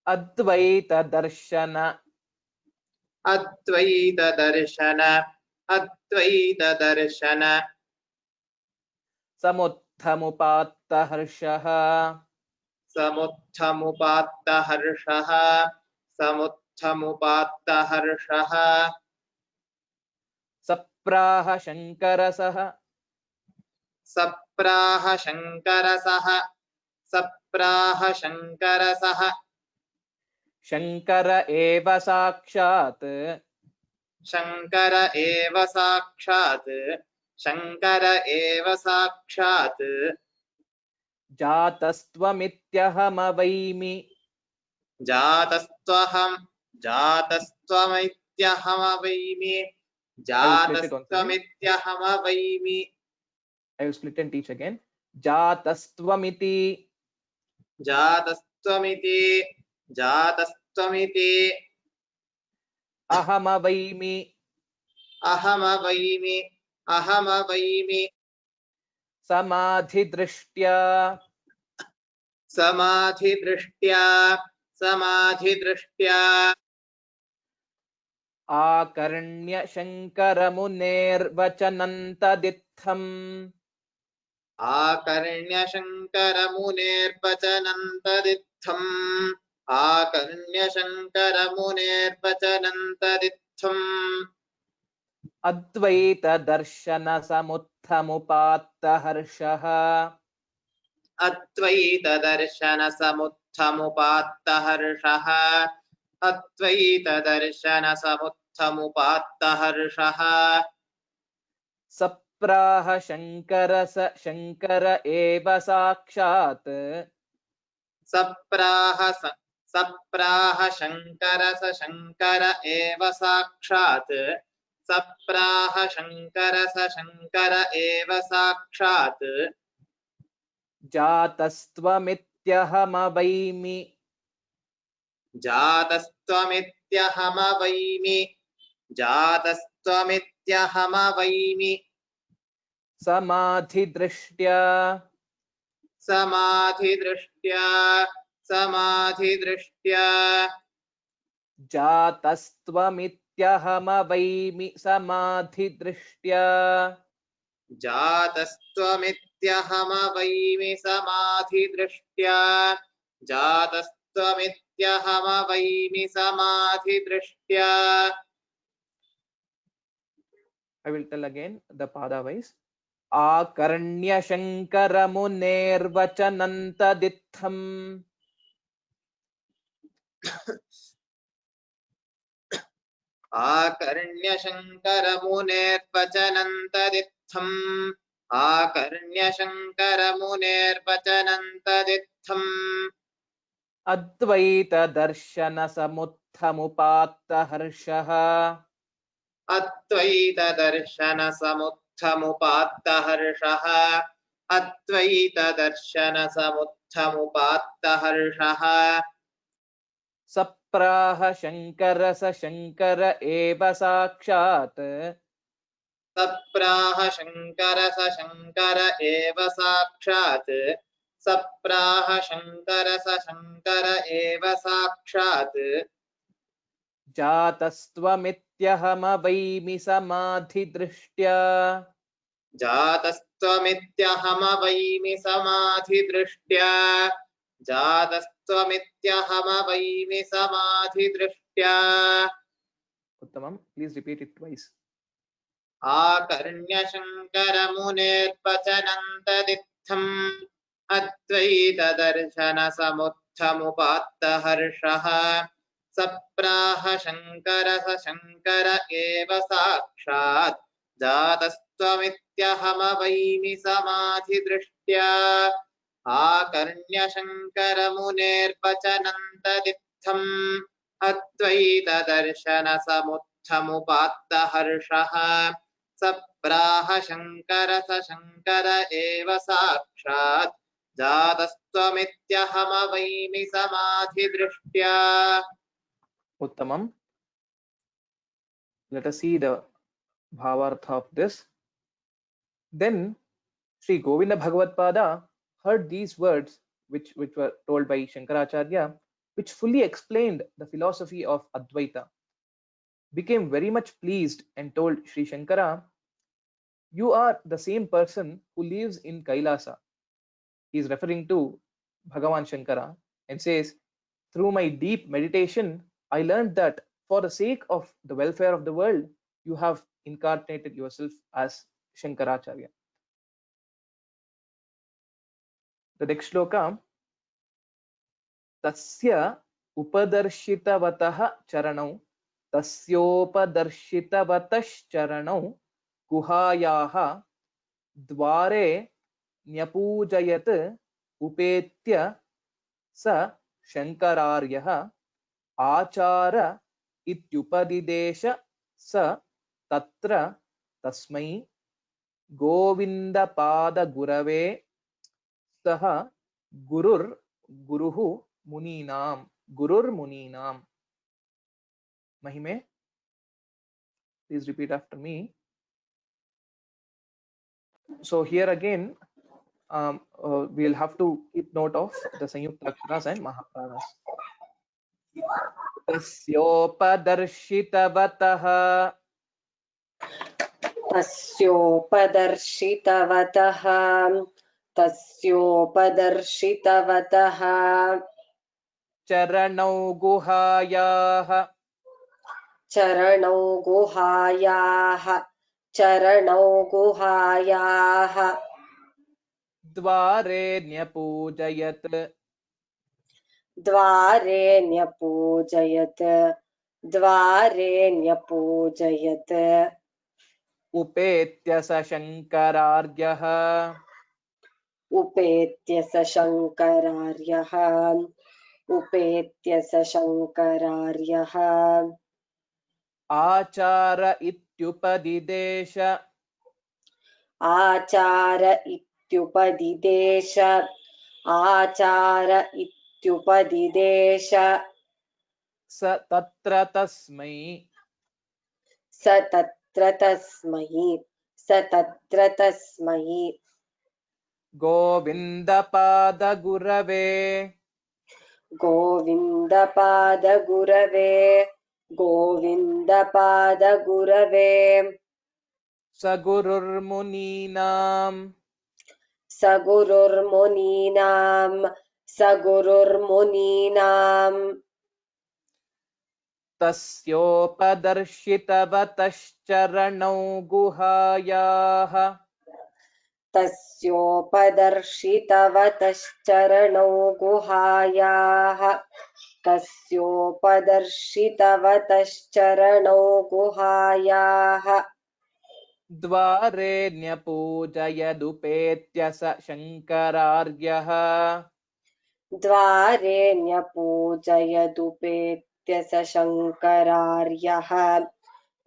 S1: Advaita Darshana Samuthamupatta Harshaha Sapraha Shankarasaha
S3: सप्राह शङ्करसः सप्राह शङ्करसः
S1: Shankar एव साक्षात्
S3: शङ्कर एव साक्षात् शङ्कर एव साक्षात्
S1: जातस्त्वमित्यहमवैमि
S3: जातस्त्वमित्यहमवैमि जातस्त्वमित्यहमवैमि
S1: I will split and teach again. जातस्त्वमिति
S3: जातस्त्वमिति जातस्त्वमिति
S1: अहमवैमि
S3: अहमवैमि अहमवैमि
S1: समाधिदृष्ट्या
S3: समाधिदृष्ट्या समाधिदृष्ट्या
S1: आकर्ण्य शङ्करमुनेर्वचनन्तदित्थम्
S3: आकर्ण्य शङ्करमुनेर्वचनन्तदित्थम् आकर्ण्य शङ्करमुनेर्वचनन्तदित्थम्
S1: अद्वैतदर्शनसमुत्थमुपात्तहर्षः
S3: अद्वैतदर्शनसमुत्थमुपात्तहर्षः अद्वैतदर्शनसमुत्थमुपात्तहर्षः
S1: सप्राह शङ्कर एव साक्षात्
S3: सप्राह शङ्कर शङ्कर एव साक्षात् सप्राह शङ्कर एव साक्षात्
S1: जातस्त्वमित्यहमवैमि
S3: जातस्त्वमित्यहमवैमि जातस्त्वमित्यहमवैमि
S1: समाधिदृष्ट्या
S3: समाधिदृष्ट्या समाधिदृष्ट्या
S1: जातस्त्वमित्यहमवैमि समाधिदृष्ट्या
S3: जातस्त्वमित्यहमवैमि समाधिदृष्ट्या जातस्त्वमित्यहमवैमि समाधिदृष्ट्या
S1: I will tell again the pada wise. आकर्ण्य शङ्करमुनेर्वचनन्तदित्थम्
S3: आकर्ण्य शङ्करमुनेर्वचनन्तदित्थम् आकर्ण्य शङ्करमुनेर्वचनन्तदित्थम्
S1: अद्वैतदर्शनसमुत्थमुपात्तहर्षः
S3: अद्वैतदर्शनसमुत्थमुपात्तहर्षः अद्वैतदर्शनसमुत्थमुपात्तहर्षः
S1: सप्राह शङ्कर एव साक्षात्
S3: सप्राह शङ्कर शङ्कर एव साक्षात् सप्राह शङ्कर शङ्कर एव साक्षात्
S1: जातस्त्वमित्यहमवैमि समाधिदृष्ट्या
S3: जातस्त्वमित्यहमवैमि समाधिदृष्ट्या जातस्त्वमित्यहमवैमि समाधिदृष्ट्या
S1: उत्तमम्. Please repeat it twice.
S3: आकर्ण्य शङ्करमुनेर्वचनन्तदित्थम् अद्वैतदर्शनसमुत्थमुपात्तहर्षः सप्राह शङ्कर शङ्कर एव साक्षात् जातस्त्वमित्यहमवैमि समाधिदृष्ट्या आकर्ण्य शङ्करमुनेर्वचनन्तदित्थम् अद्वैतदर्शनसमुत्थमुपात्तहर्षः सप्राह शङ्कर शङ्कर एव साक्षात् जातस्त्वमित्यहमवैमि समाधिदृष्ट्या
S1: Uttamam. Let us see the bhavartha of this. Then Sri Govinda Bhagavatpada heard these words which were told by Shankaracharya, which fully explained the philosophy of Advaita, became very much pleased and told Sri Shankara, you are the same person who lives in Kailasa. He is referring to Bhagavan Shankara and says, through my deep meditation, I learned that for the sake of the welfare of the world, you have incarnated yourself as Shankaracharya. The next shloka. Tasya upadarshitavatah charanau tasyopadarshitavatash charanau guhayaha dvare न्यपूजयत् उपेत्य स शंकरार्यः आचार इत्युपदिदेश स तत्र तस्मै गोविन्दपादगुरवे सः गुरुः मुनीनां महिमे. Please repeat after me. So here again we'll have to keep note of the Sanyukta Aksharas and Mahapranas. Tasyopadarshitavatah
S4: तस्योपदर्शितवतः
S1: charanau guhayah
S4: चरणौ गुहायाः
S1: द्वारे
S4: न्यपूजयत्
S1: उपेत्य स शंकरार्यः आचार इत्युपदिदेश स तत्र तस्मै गोविन्दपादगुरवे
S4: सगुरुर्मुनीनां
S1: तस्योपदर्शितवतश्चरणौ गुहायाः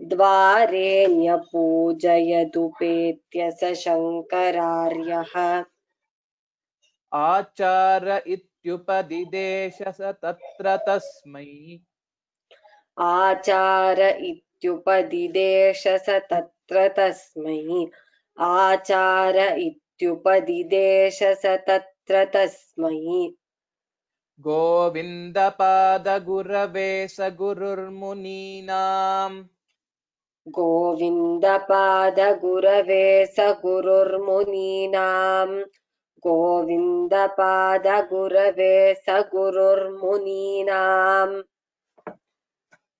S1: द्वारे न्यपूजयदुपेत्य स शंकरार्यः आचार इत्युपदिदेश स तत्र तस्मै गोविन्दपादगुरवे स गुरुर्मुनीनां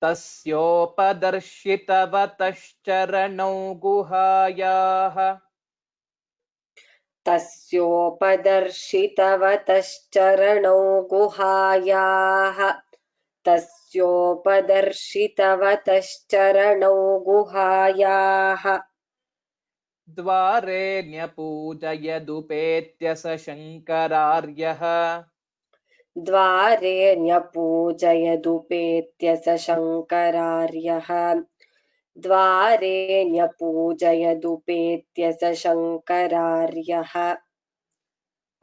S1: तस्योपदर्शितवतश्चरणौ गुहायाः द्वारे न्यपूजयदुपेत्य स शंकरार्यः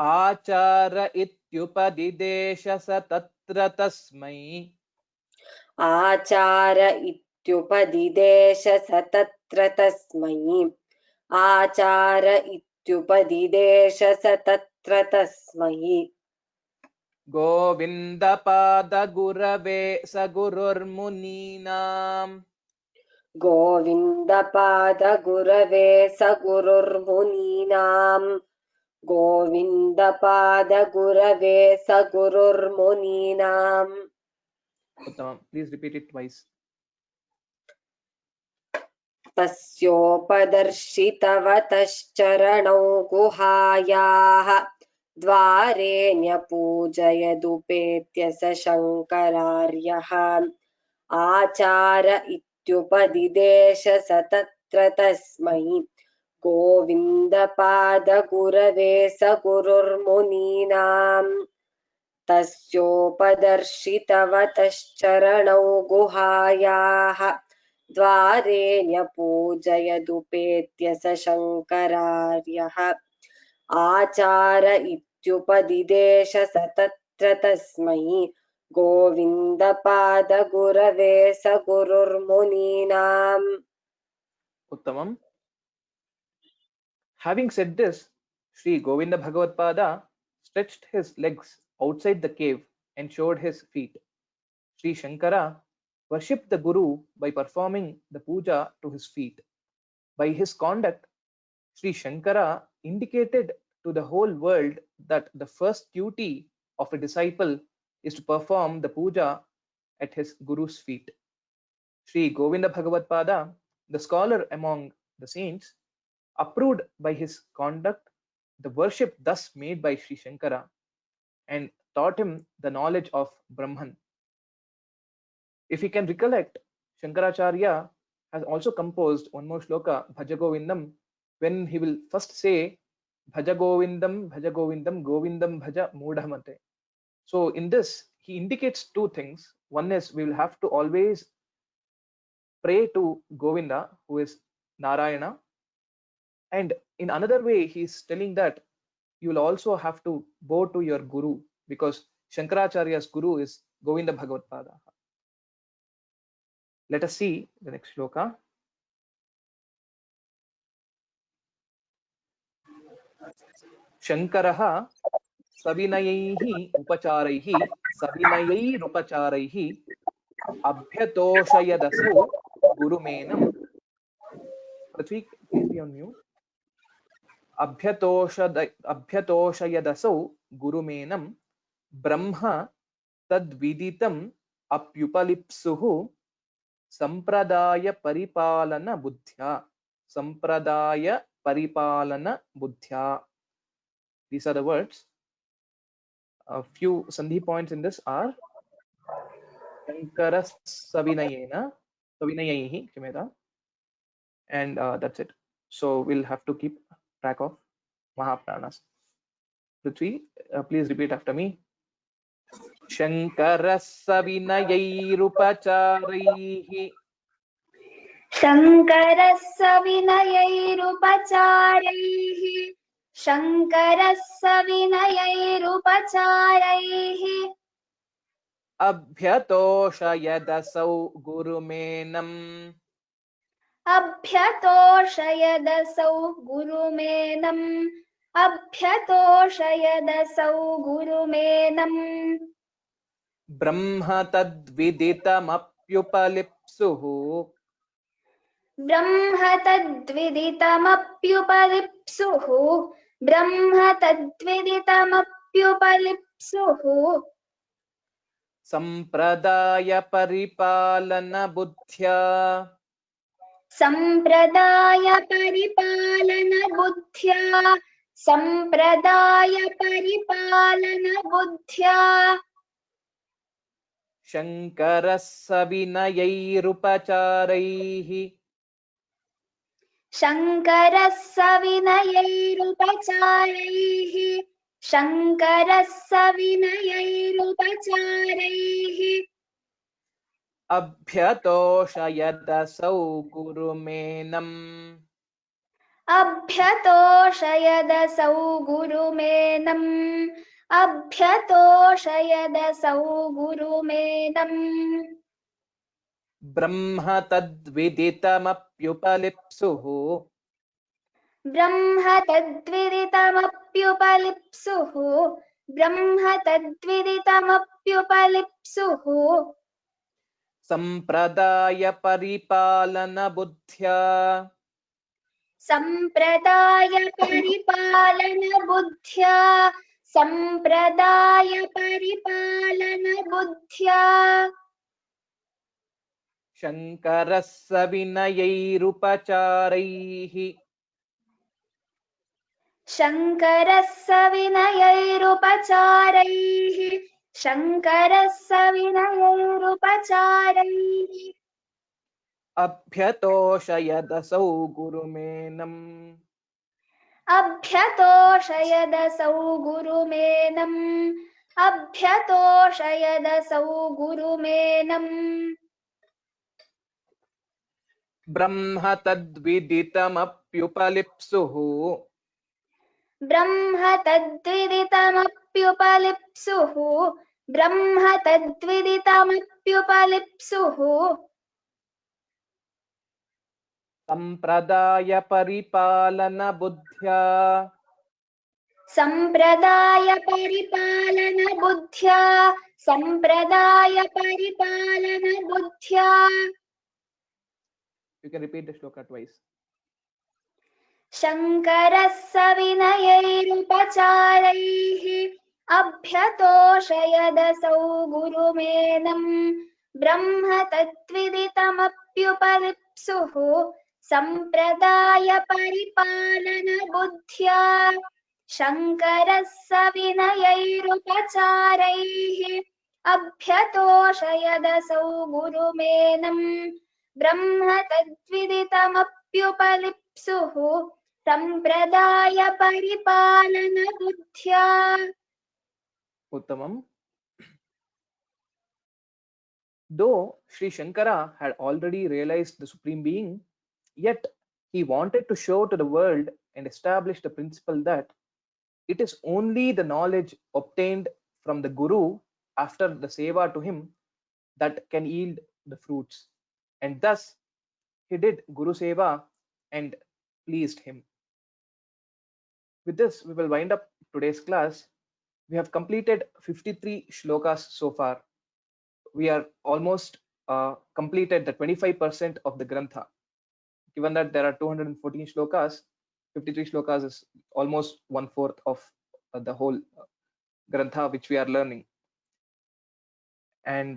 S1: आचार इत्युपदिदेश स तत्र तस्मै गोविन्दपादगुरवे स गुरुर्मुनीनां Uttamam. Please repeat it twice.
S4: तस्योपदर्शितवतश्चरणौ गुहायाः द्वारे न्यपूजयदुपेत्य स शङ्करार्यः आचार इत्युपदिदेश स तत्र तस्मै गोविन्दपादगुरवे स गुरुर्मुनीनाम् तस्योपदर्शितवतश्चरणौ गुहायाः द्वारे न्यपूजयदुपेत्य स शङ्करार्यः आचार इत्युपदिदेश स तत्र तस्मै गोविन्दपादगुरवे स गुरुर्मुनीनाम्
S1: Uttamam. Having said this, Sri Govinda Bhagavad Pada stretched his legs outside the cave and showed his feet. Sri Shankara worshipped the Guru by performing the puja to his feet. By his conduct, Sri Shankara indicated to the whole world that the first duty of a disciple is to perform the puja at his Guru's feet. Sri Govinda Bhagavad Pada, the scholar among the saints, approved by his conduct the worship thus made by Sri Shankara and taught him the knowledge of Brahman. If you can recollect, Shankaracharya has also composed one more shloka, Bhajagovindam, when he will first say Bhajagovindam, Bhajagovindam, Govindam Bhaja Mudhamate. So in this, he indicates two things. One is we will have to always pray to Govinda, who is Narayana. And in another way, he is telling that you will also have to bow to your Guru, because Shankaracharya's Guru is Govinda Bhagavad Pada. Let us see the next shloka. Shankaraha savinayaihi upacharaihi savinayairupacaraihi abhyatoshayadasau gurumenam. Prithvi, please be on mute. Abhyatoshayadasau gurumenam brahma tadviditam apyupalipsuhu sampradaya paripalana buddhya. Sampradaya paripalana buddhya. These are the words. A few sandhi points in this are Shankara Savinayena, Savinayaihi, Kshimeta, and that's it. So we'll have to keep track of Mahapranas. Prithvi, please repeat after me. Shankara Savinayairupacaraihi
S2: शङ्करस्य विनयैरुपचारैः शङ्करस्य विनयैरुपचारैः
S1: Abhyatoshayadasau gurumenam
S2: अभ्यतोषयदसौ गुरुमेनम् अभ्यतोषयदसौ गुरुमेनम्
S1: Brahma tadviditamapyupalipsuhu
S2: Brahma तद्विदितमप्युपलिप्सुः Brahma तद्विदितमप्युपलिप्सुः
S1: Sampradaya paripalana buddhya
S2: सम्प्रदाय परिपालन बुद्ध्या सम्प्रदाय परिपालन बुद्ध्या
S1: Shankara Savinayairupacaraihi
S2: शङ्करस्य विनयैरुपचारैः शङ्करस्य विनयैरुपचारैः
S1: Abhyatoshayadasau gurumenam
S2: अभ्यतोषयदसौ गुरुमेनम् अभ्यतोषयदसौ गुरुमेनम्
S1: Brahma tadviditamapyupalipsuhu
S2: ब्रह्म तद्विदितमप्युपलिप्सुः ब्रह्म तद्विदितमप्युपलिप्सुः
S1: Sampradaya paripalana buddhya
S2: सम्प्रदाय परिपालन बुद्ध्या सम्प्रदाय परिपालन बुद्ध्या
S1: Shankara Savinayairupacaraihi
S2: शङ्करः सविनयैरुपचारैः शङ्करः सविनयैरुपचारैः
S1: अभ्यतोषयदसौ गुरुमेनम्
S2: अभ्यतोषयदसौ गुरुमेनम् अभ्यतोषयदसौ गुरुमेनम्
S1: ब्रह्म तद्विदितमप्युपलिप्सुः
S2: ब्रह्म तद्विदितमप्युपलिप्सुः ब्रह्म तद्विदितमप्युपलिप्सुः
S1: संप्रदाय परिपालन बुद्ध्या
S2: सम्प्रदाय परिपालन बुद्ध्या सम्प्रदाय परिपालन बुद्ध्या
S1: You can repeat the shloka twice.
S2: शङ्करः सविनयैरुपचारैः अभ्यतोषयदसौ गुरुमेनम् ब्रह्म तद्विदितमप्युपलिप्सुः सम्प्रदाय परिपालन बुद्ध्या शङ्करः सविनयैरुपचारैः अभ्यतोषयदसौ गुरुमेनम् ब्रह्म तद्विदितमप्युपलिप्सुः सम्प्रदाय परिपालन बुद्ध्या
S1: Uttamam. Though Sri Shankara had already realized the Supreme Being, yet he wanted to show to the world and establish the principle that it is only the knowledge obtained from the Guru after the seva to him that can yield the fruits. And thus he did Guru Seva and pleased him. With this, we will wind up today's class. We have completed 53 shlokas so far. We are almost completed the 25% of the Grantha. Given that there are 214 shlokas, 53 shlokas is almost 1/4 of the whole Grantha which we are learning. And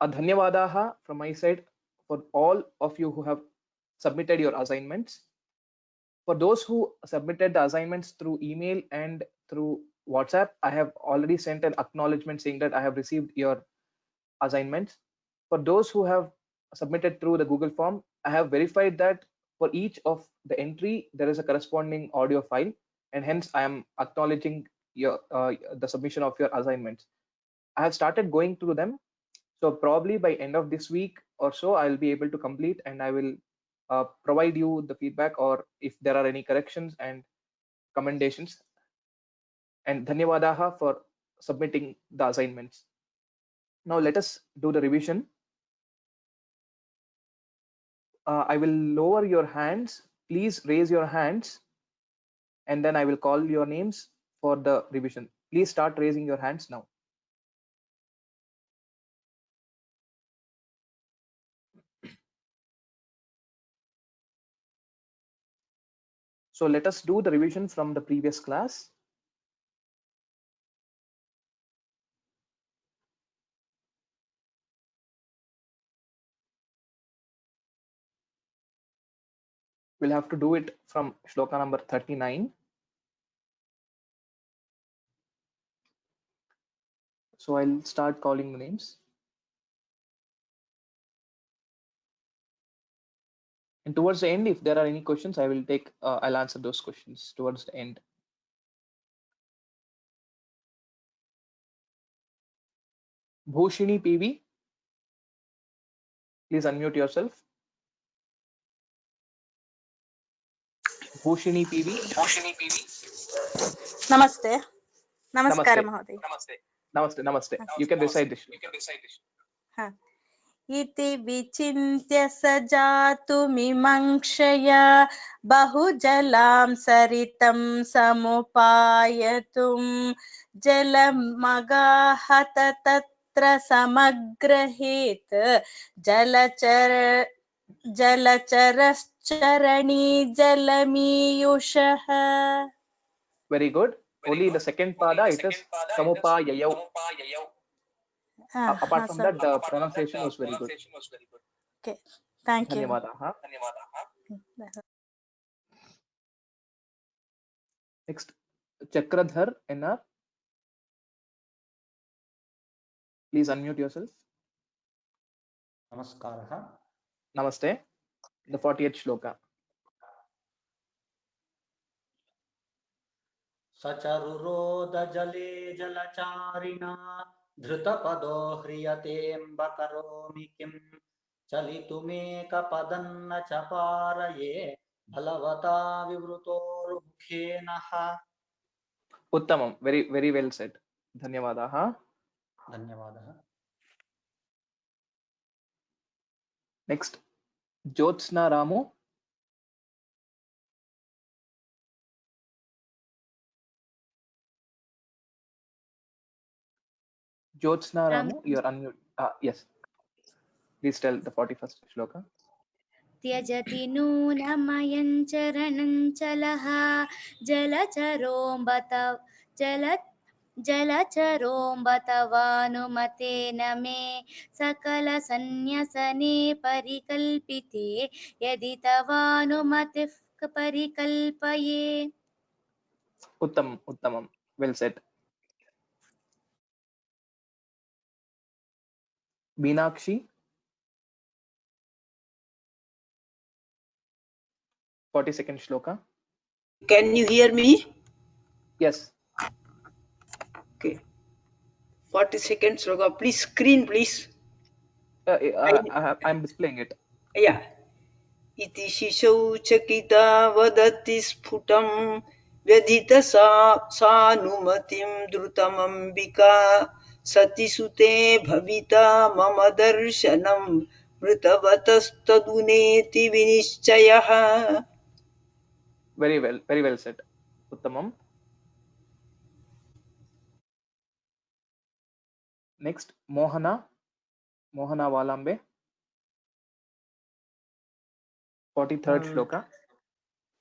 S1: Dhanyavadaha from my side for all of you who have submitted your assignments. For those who submitted the assignments through email and through WhatsApp, I have already sent an acknowledgement saying that I have received your assignments. For those who have submitted through the Google form, I have verified that for each of the entry, there is a corresponding audio file, and hence I am acknowledging your the submission of your assignments. I have started going through them. So probably by end of this week or so, I'll be able to complete, and I will provide you the feedback or if there are any corrections and commendations. And Dhanyavadaha for submitting the assignments. Now let us do the revision. I will lower your hands. Please raise your hands, and then I will call your names for the revision. Please start raising your hands now. So let us do the revision from the previous class. We'll have to do it from shloka number 39. So I'll start calling the names. And towards the end, if there are any questions, I will take, I'll answer those questions towards the end. Bhushini PV, please unmute yourself. Bhushini PV.
S5: Namaste. Namaskar,
S1: Namaste.
S5: Mahoday.
S1: Namaste. Namaste. You can recite this.
S5: Ha. Iti vichintya sajatumi bahujalam saritam samupayatum jalam magahata tatra samagrahit jalacharascarani jalamiyushaha.
S1: Very good. Only the second pada, it is samupayayau. Apart from that, the pronunciation was very good.
S5: Okay, thank you.
S1: Dhanyavadaha. Next, Chakradhar NR. Please unmute yourself.
S6: Namaskarah.
S1: Namaste. The 40th shloka.
S6: सचरुरोदजले जलचारिणा धृतपदो ह्रियतेऽम्बकरोमि किं चलितुमेकपदन्न च पारये बलवता विवृतोर्मुखेनः.
S1: Uttamam. Very, very well said. Dhanyavadaha.
S6: धन्यवादः.
S1: Next, Jyotsna Ramu. Jyotsna Ramu, you are unmute. Yes. Please tell the 41st shloka.
S2: त्यजति नूनमयं चरणं चलः जलचरोऽम्बतवानुमतेन मे सकलसन्न्यसने परिकल्पिते यदि तवानुमतिः परिकल्पये.
S1: Uttamam. Uttamam. Well said. Meenakshi. 42nd shloka.
S7: Can you hear me?
S1: Yes.
S7: Okay. 40 seconds. Please screen, please.
S1: I'm displaying it.
S7: Yeah. इति शिशौ चकिता वदति स्फुटं व्यधित सानुमतिं द्रुतमम्बिका सतिसुते भविता मम दर्शनं मृतवतस्तदुनेति विनिश्चयः.
S1: Very well said. Uttamam. Next, Mohana Valambe. 43rd shloka.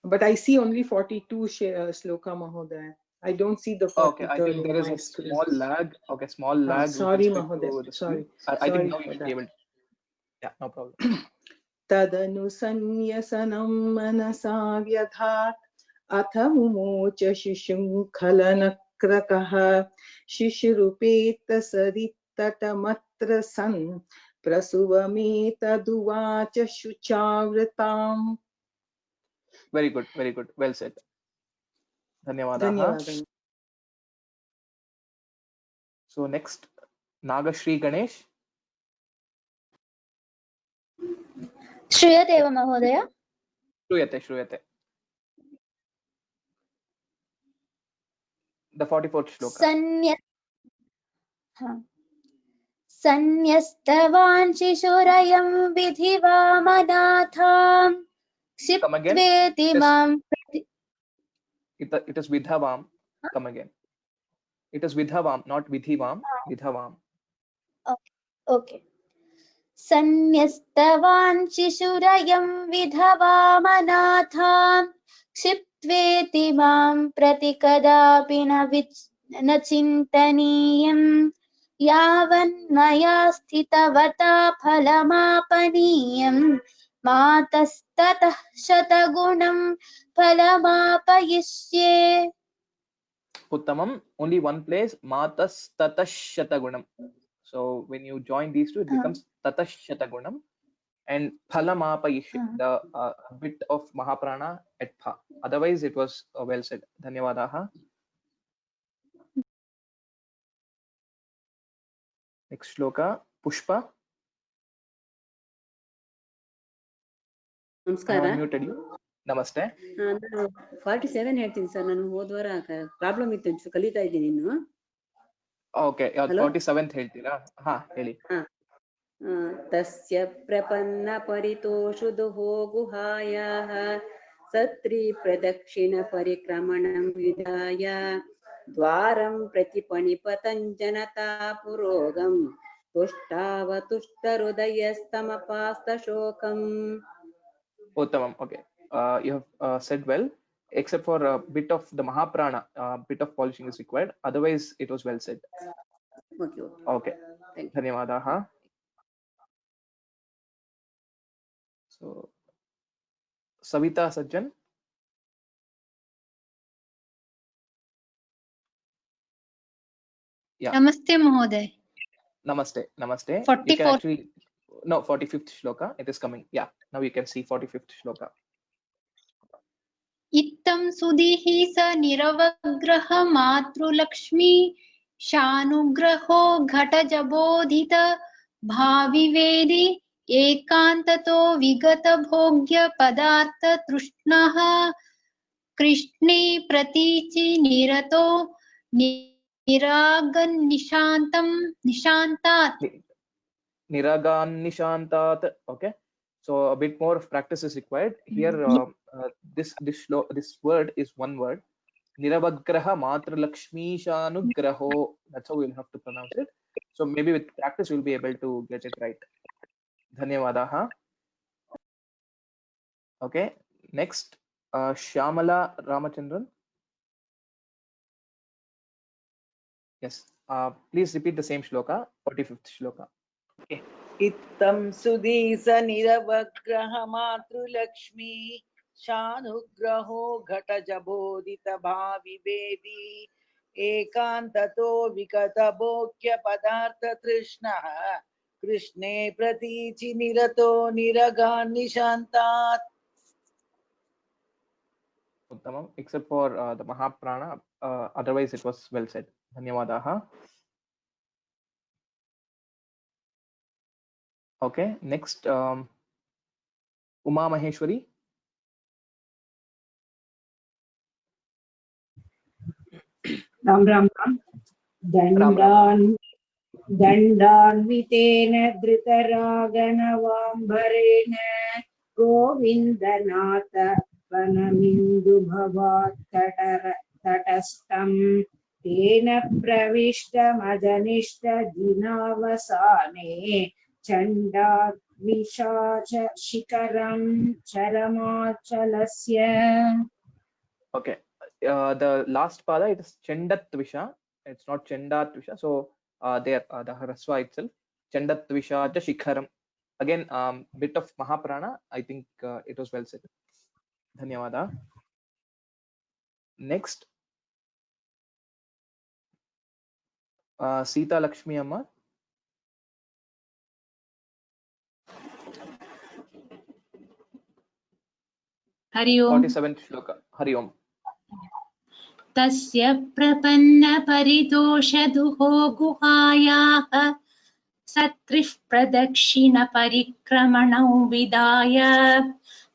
S8: But I see only 42 shloka, Mahodaya. I don't see the 43rd.
S1: Okay, I think there is a small lag. Okay, small lag.
S8: Sorry,
S1: with respect to
S8: Mahodaya.
S1: the
S8: Sorry.
S1: I think now
S8: Sorry
S1: you should be able to. Yeah, no problem.
S8: Tadanu sanyasanam manasa vyadhat अथ मुमोच शिशुङ्खलनक्रकः शिशिरुपेतसरित्तटमत्र सन् प्रसुवमेतदुवाच शुचावृताम्.
S1: Very good. Well said. Dhanyavadaha. So next, Nagashri Ganesh.
S2: श्रूयते वा महोदय?
S1: Shruyate. The 44th shloka.
S2: सन्न्यस्तवान् शिशुरयं विधिवामनाथां
S1: Come again.
S2: क्षिप्त्वेति मां प्रति.
S1: It is Vidhavam. Come again. It is Vidhavam, not Vidhivam. Vidhavam.
S2: Okay. सन्न्यस्तवान् शिशुरयं विधवामनाथां क्षिप्त्वेति मां प्रति कदापि न चिन्तनीयम् यावन्मया स्थितवता फलमापनीयम् मातस्ततः शतगुणं फलमापयिष्ये.
S1: Uttamam. Only one place. Matas tatashatagunam. So when you join these two, it becomes tatashatagunam and phalamapayishe, the bit of Mahaprana at pha. Otherwise, it was well said. Dhanyavadaha. Next shloka, Pushpa.
S9: ನಮಸ್ಕಾರ.
S1: Unmuted you. Namaste.
S9: ನಾನು 47 ಹೇಳ್ತೀನಿ ಸರ್. ನಾನು ಹೋದ್ವಾರ ಪ್ರಾಬ್ಲಮ್ ಇತ್ತು, ಒಂಚೂರು ಕಲಿತಾ ಇದ್ದೀನಿ ಇನ್ನು.
S1: Okay, 47th ಹೇಳ್ತೀರಾ? ಹಾ ಹೇಳಿ.
S9: ತಸ್ಯ ಪ್ರಪನ್ನ ಪರಿತೋಷು ದುಹೋ ಗುಹಾಯಾಃ ಸತ್ರಿ ಪ್ರದಕ್ಷಿಣ ಪರಿಕ್ರಮಣಂ ವಿಧಾಯ ದ್ವಾರಂ ಪ್ರತಿಪಣಿಪತಂ Janata ಪುರೋಗಂ ತುಷ್ಟಾವತುಷ್ಟ ಹೃದಯಸ್ತಮಪಾಸ್ತ ಶೋಕಂ.
S1: Uttamam. Okay, you have said well, except for a bit of the Mahaprana, bit of polishing is required. Otherwise, it was well said. Okay. Dhanyavadaha. So, Savita Sajjan. Yeah.
S2: Namaste Mahoday.
S1: Namaste. Namaste. You can
S2: 44.
S1: actually, no, 45th shloka. It is coming. Yeah. Now you can see 45th shloka.
S2: इत्थं सुधीः स निरवग्रह मातृलक्ष्मी शानुग्रहो घटजबोधित भाविवेदी एकान्ततो विगत भोग्य पदार्थ तृष्णः कृष्णे प्रतीचि निरतो निरागन्निशान्तं निशान्तात्.
S1: Niragan Nishantat. Okay. So a bit more of practice is required here. This word is one word. Niravagraha Matra Lakshmi Shanugraho. That's how we'll have to pronounce it. So maybe with practice we'll be able to get it right. Dhanyavadaha. Okay. Next, Shyamala Ramachandran. Yes. Please repeat the same shloka. 45th shloka.
S7: Okay. Ittam sudisa niravagraha matrulakshmi shanugraho ghata jabodita bhavi vedi ekantato vikata bhokya padartha trishnaha krishne pratichi nirato niragan nishantat.
S1: Uttamam, except for the Mahaprana, otherwise it was well said. Dhanyavadaha. Okay, next, Uma Maheshwari.
S10: Ram. दण्डान्वितेन धृतरागनवाम्बरेण गोविन्दनाथ वनमिन्दुभवात् तटस्थं तेन प्रविष्टमजनिष्टदिनावसाने चण्डाद्विशाचशिखरं चरमाचलस्य.
S1: Okay, the last pada, it is Chandatvisha. It's not Chandatvisha. So there, the Hraswa itself, Chandatvisha Shikharam. Again, bit of Mahaprana. I think it was well said. Dhanyavada. Next, Sita Lakshmi Amma.
S2: Hari Om.
S1: 47th shloka. Hari Om.
S2: तस्य प्रपन्न परितोषदुहो गुहायाः सत्रिः प्रदक्षिण परिक्रमणौ विदाय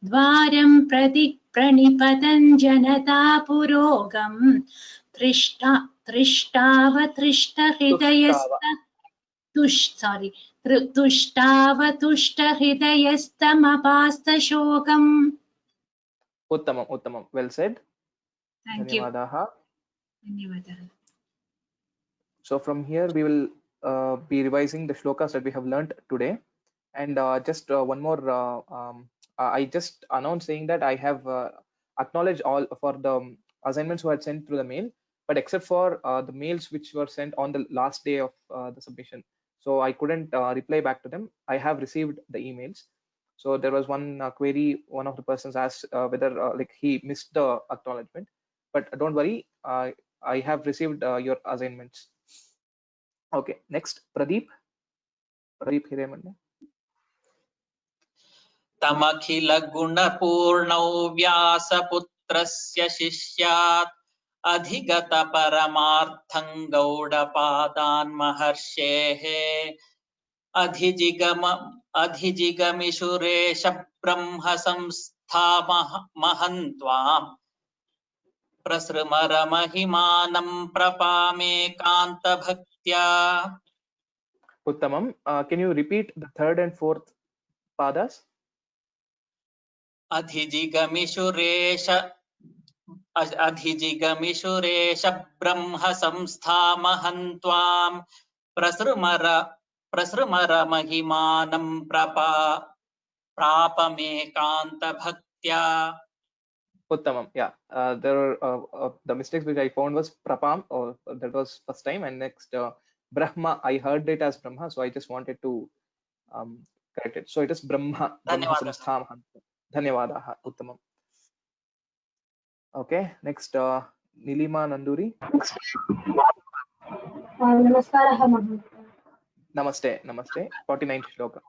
S2: द्वारं प्रति प्रणिपतन् जनता पुरोगं तुष्टावतुष्टहृदयस्तमपास्तशोकम्.
S1: Uttamam. Well said.
S2: Thank you.
S1: Dhanyavadaha.
S2: Dhanyavadaha.
S1: So from here we will be revising the shlokas that we have learned today, and just one more. I just announced saying that I have acknowledged all for the assignments who had sent through the mail, but except for the mails which were sent on the last day of the submission, so I couldn't reply back to them. I have received the emails. So there was one query. One of the persons asked whether like he missed the acknowledgement, but don't worry. I have received your assignments. Okay, next, Pradeep Hiremanne.
S11: तमखिल गुणपूर्णौ व्यासपुत्रस्य शिष्यात् अधिगत परमार्थं गौडपादान् महर्षेः अधिजिगमिषुरेश ब्रह्म संस्था महन्त्वाम् प्रसृमरमहिमानं प्रपामेकान्तभक्त्या.
S1: Uttamam. Can you repeat the third and fourth padas?
S11: अधिजिगमिषुरेश ब्रह्म संस्था महन्त्वाम् प्रसृमरमहिमानं प्रापमेकान्तभक्त्या.
S1: Uttamam. Yeah. There are the mistakes which I found was Prapam. Or that was first time, and next Brahma. I heard it as Brahma, so I just wanted to correct it. So it is Brahma. Brahma Samstha Mahantvam. Dhanyavadaha. Uttamam. Okay. Next, Nilima Nanduri.
S12: नमस्कारः महोदय।
S1: Namaste. Namaste. 49th shloka.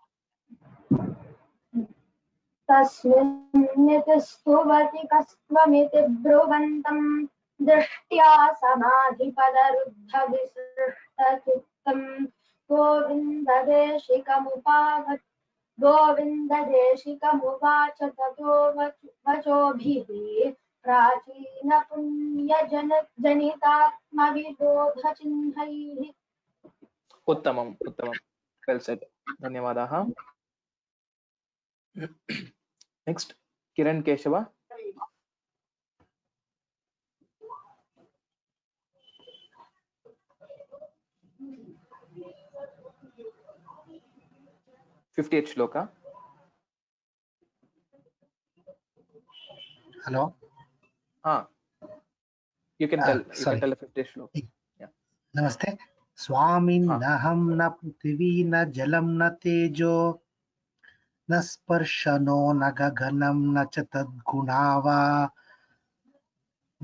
S12: तस्मिन्नितिस्तुवति कस्त्वमिति ब्रुवन्तं दृष्ट्या समाधिपदरुद्धविसृष्टचित्तं गोविन्ददेशिकमुवाच ततो वचोभिः प्राचीनपुण्यजनितात्मविबोधचिह्नैः।
S1: Uttamam. Uttamam. Well said. Dhanyavadaha. Next, Kiran Keshava. Fiftieth shloka.
S13: Hello.
S1: You can tell. You can tell the 50th shloka. Yeah.
S13: Namaste. स्वामिन्नहं न पृथिवी न जलं न तेजो न स्पर्शनो न गगनं न च तद्गुणा वा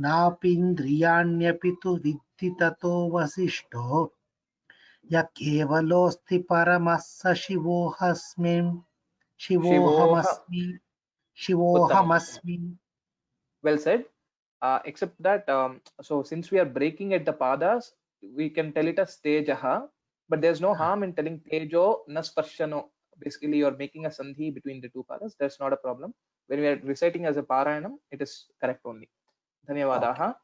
S13: नापीन्द्रियाण्यपि तु विद्धि ततो वसिष्ठो य केवलोऽस्ति परमः स शिवोऽहमस्मि.
S1: Well said. Except that, so since we are breaking at the padas, we can tell it as tejaha, but there's no harm in telling tejo nasparshano. Basically, you're making a sandhi between the two padas. That's not a problem. When we are reciting as a parayanam, it is correct only. Dhanyavadaha. Okay.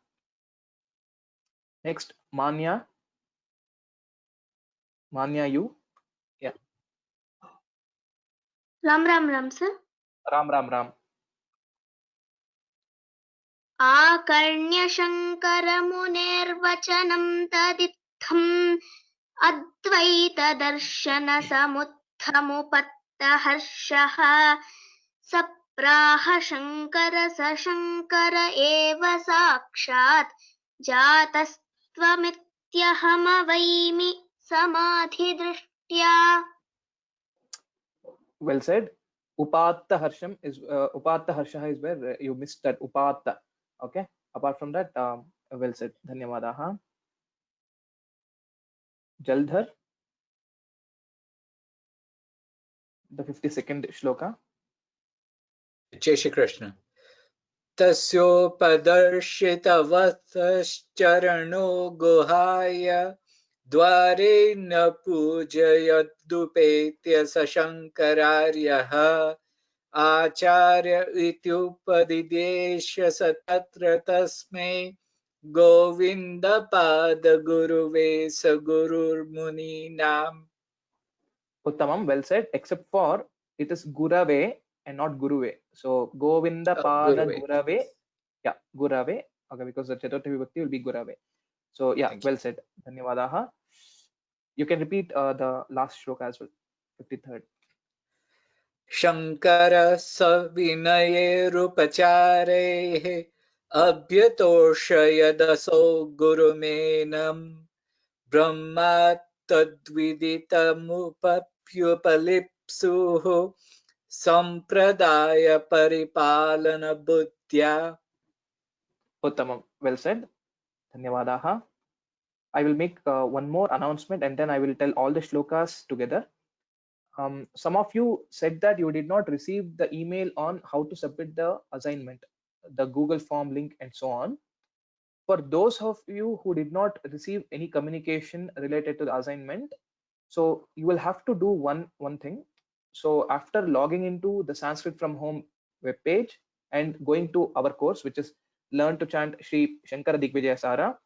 S1: Next, Manya. Manya, you. Yeah.
S14: Ram, sir.
S1: Ram.
S14: आकर्ण्य शङ्करमुनेर्वचनं तदित्थम् अद्वैतदर्शनसमुत्थमुपत्तहर्षः सप्राह शङ्कर स शङ्कर एव साक्षात् जातस्त्वमित्यहमवैमि समाधिदृष्ट्या.
S1: Well said. Upatta harsham is upatta harsha is where you missed that upatta. Okay. Apart from that, well said. Dhanyavadaha. Jaldhar. The 52nd shloka.
S15: Jai Shri Krishna. Tasyopadarshitavasascharano guhaya द्वारे न पूजयदुपेत्य सशङ्करार्यः आचार्य इत्युपदिदेश स तत्र तस्मै गोविन्दपादगुरुवे स गुरुर्मुनीनाम्.
S1: Uttamam, well said, except for it is Gurave and not Guruve. So Govindapada Gurave. Yeah, Gurave. Okay, because the Chaturthi Vibhakti will be Gurave. So yeah, well said. Dhanyavadaha. You can repeat the last shloka as well. 53rd.
S15: Shankara savinayerupachareh abhyatoshayadaso gurumenam brahma tadviditamupaphupalipsuhu sampradaya paripalana buddhya.
S1: Uttamam, well said. Dhanyavadaha. I will make one more announcement and then I will tell all the shlokas together. Some of you said that you did not receive the email on how to submit the assignment, the Google form link and so on. For those of you who did not receive any communication related to the assignment, so you will have to do one thing. So after logging into the Sanskrit from Home webpage and going to our course, which is Learn to Chant Shri Shankara Digvijaya Sara,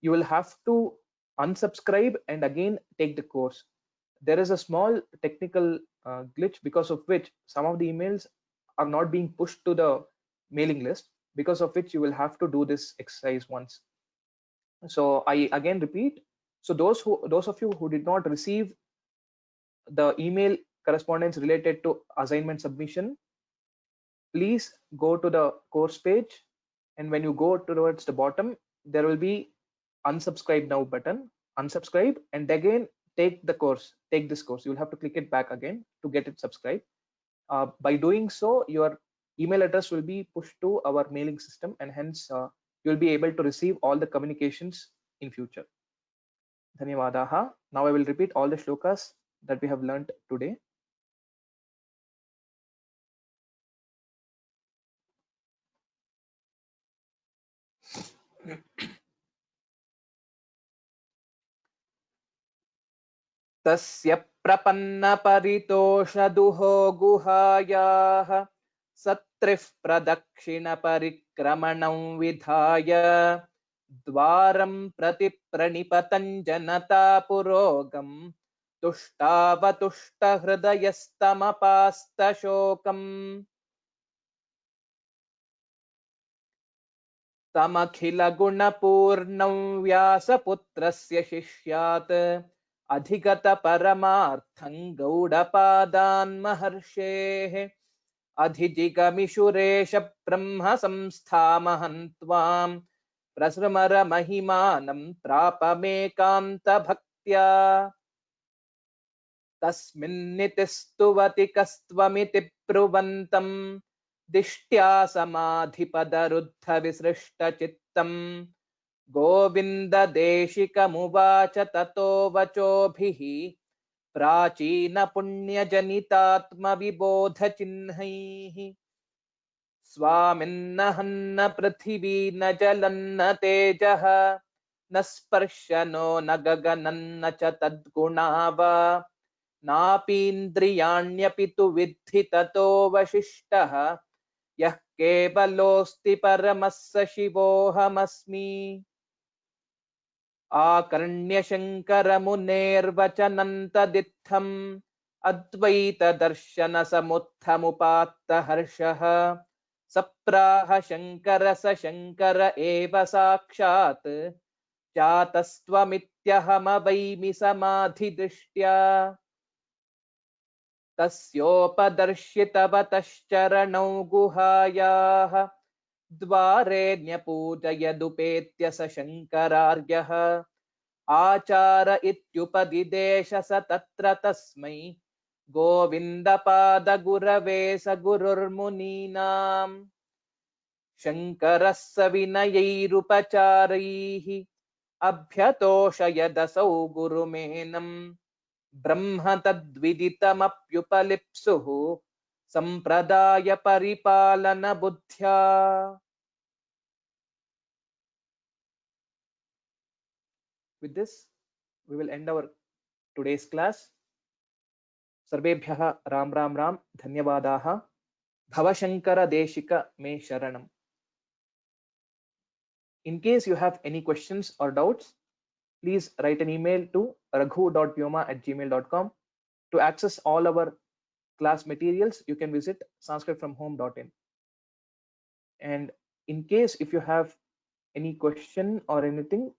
S1: you will have to unsubscribe and again take the course. There is a small technical glitch because of which some of the emails are not being pushed to the mailing list, because of which you will have to do this exercise once. So I again repeat, so those of you who did not receive the email correspondence related to assignment submission, please go to the course page, and when you go towards the bottom, there will be unsubscribe now button. Unsubscribe and again take the course, take this course. You'll have to click it back again to get it subscribed. By doing so, your email address will be pushed to our mailing system, and hence you'll be able to receive all the communications in future. Dhanyavadaha. Now I will repeat all the shlokas that we have learnt today. तस्य प्रपन्नपरितोषदुहो गुहायाः सत्रिः प्रदक्षिणपरिक्रमणं विधाय द्वारं प्रति प्रणिपतं जनता पुरोगम् तुष्टावतुष्टहृदयस्तमपास्तशोकम् तमखिलगुणपूर्णं व्यासपुत्रस्य शिष्यात् अधिगतपरमार्थं गौडपादान् महर्षेः अधिजिगमिषुरेश ब्रह्म संस्थामहं त्वां प्रसृमरमहिमानं प्रापमेकान्तभक्त्या तस्मिन्नितिस्तुवति कस्त्वमिति ब्रुवन्तं दिष्ट्या समाधिपदरुद्धविसृष्टचित्तम् गोविन्ददेशिकमुवाच ततो वचोभिः प्राचीनपुण्यजनितात्मविबोधचिह्नैः स्वामिन्नहन्न पृथिवी न जलन्न तेजः न स्पर्शनो न गगनन्न च तद्गुणाव नापीन्द्रियाण्यपि तु विद्धि ततोऽवशिष्टः यः केवलोऽस्ति परमः स शिवोऽहमस्मि। आकर्ण्यशङ्करमुनेर्वचनन्तदित्थम् अद्वैतदर्शनसमुत्थमुपात्तहर्षः सप्राह शङ्कर स शङ्कर एव साक्षात् जातस्त्वमित्यहमवैमि समाधिदृष्ट्या तस्योपदर्शितवतश्चरणौ गुहायाः द्वारे न्यपूजयदुपेत्य स शङ्करार्यः आचार इत्युपदिदेश स तत्र तस्मै गोविन्दपादगुरवे स गुरुर्मुनीनाम् शङ्करः स विनयैरुपचारैः अभ्यतोषयदसौ गुरुमेनम् ब्रह्म तद्विदितमप्युपलिप्सुः सम्प्रदाय परिपालन बुद्ध्या। With this, we will end our today's class. सर्वेभ्यः राम राम राम धन्यवादाः। भवशङ्कर देशिक मे शरणम्. In case you have any questions or doubts, please write an email to raghu.vyoma@gmail.com. To access all our class materials, you can visit sanskritfromhome.in. And in case if you have any question or anything,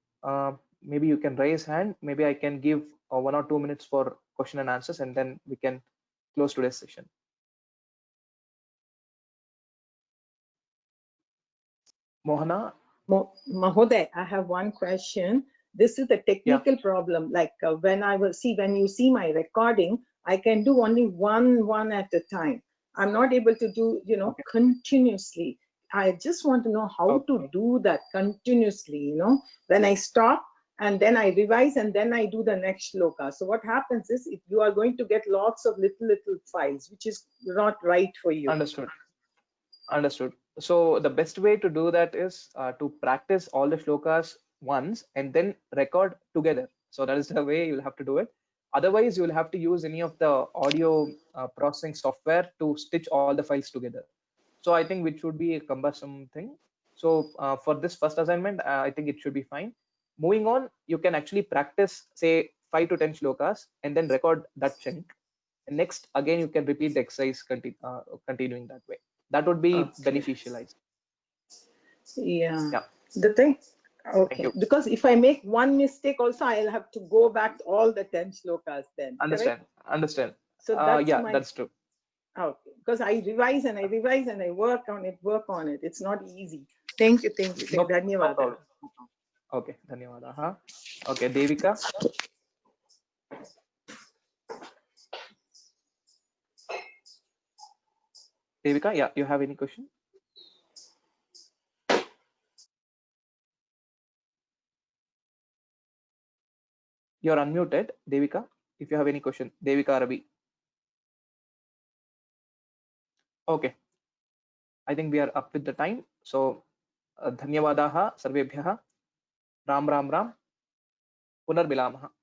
S1: maybe you can raise hand. Maybe I can give 1 or 2 minutes for question and answers, and then we can close today's session. Mohana?
S8: Mahoday, I have one question. This is a technical problem. Like when you see my recording, I can do only one at a time. I'm not able to do, continuously. I just want to know how to do that continuously, when I stop and then I revise and then I do the next shloka. So what happens is if you are going to get lots of little files, which is not right for you.
S1: Understood. So the best way to do that is to practice all the shlokas once and then record together. So that is the way you'll have to do it. Otherwise, you will have to use any of the audio processing software to stitch all the files together. So I think which would be a cumbersome thing. So for this first assignment, I think it should be fine. Moving on, you can actually practice, say, 5 to 10 shlokas and then record that chunk. And next, again, you can repeat the exercise continuing that way. That would be beneficial.
S8: Yeah. The thing. Okay. Because if I make one mistake also, I'll have to go back to all the 10 shlokas then.
S1: Understand.
S8: So that's
S1: that's true.
S8: Okay. Because I revise and I work on it. It's not easy. Thank you.
S1: No,
S8: Dhanyavada.
S1: No okay. Dhanyavada. Okay. Devika. Devika, yeah, you have any question? You are unmuted, Devika. If you have any question, Devika Ravi. Okay. I think we are up with the time. So, धन्यवादाः सर्वेभ्यः. राम राम राम. पुनर्मिलामः.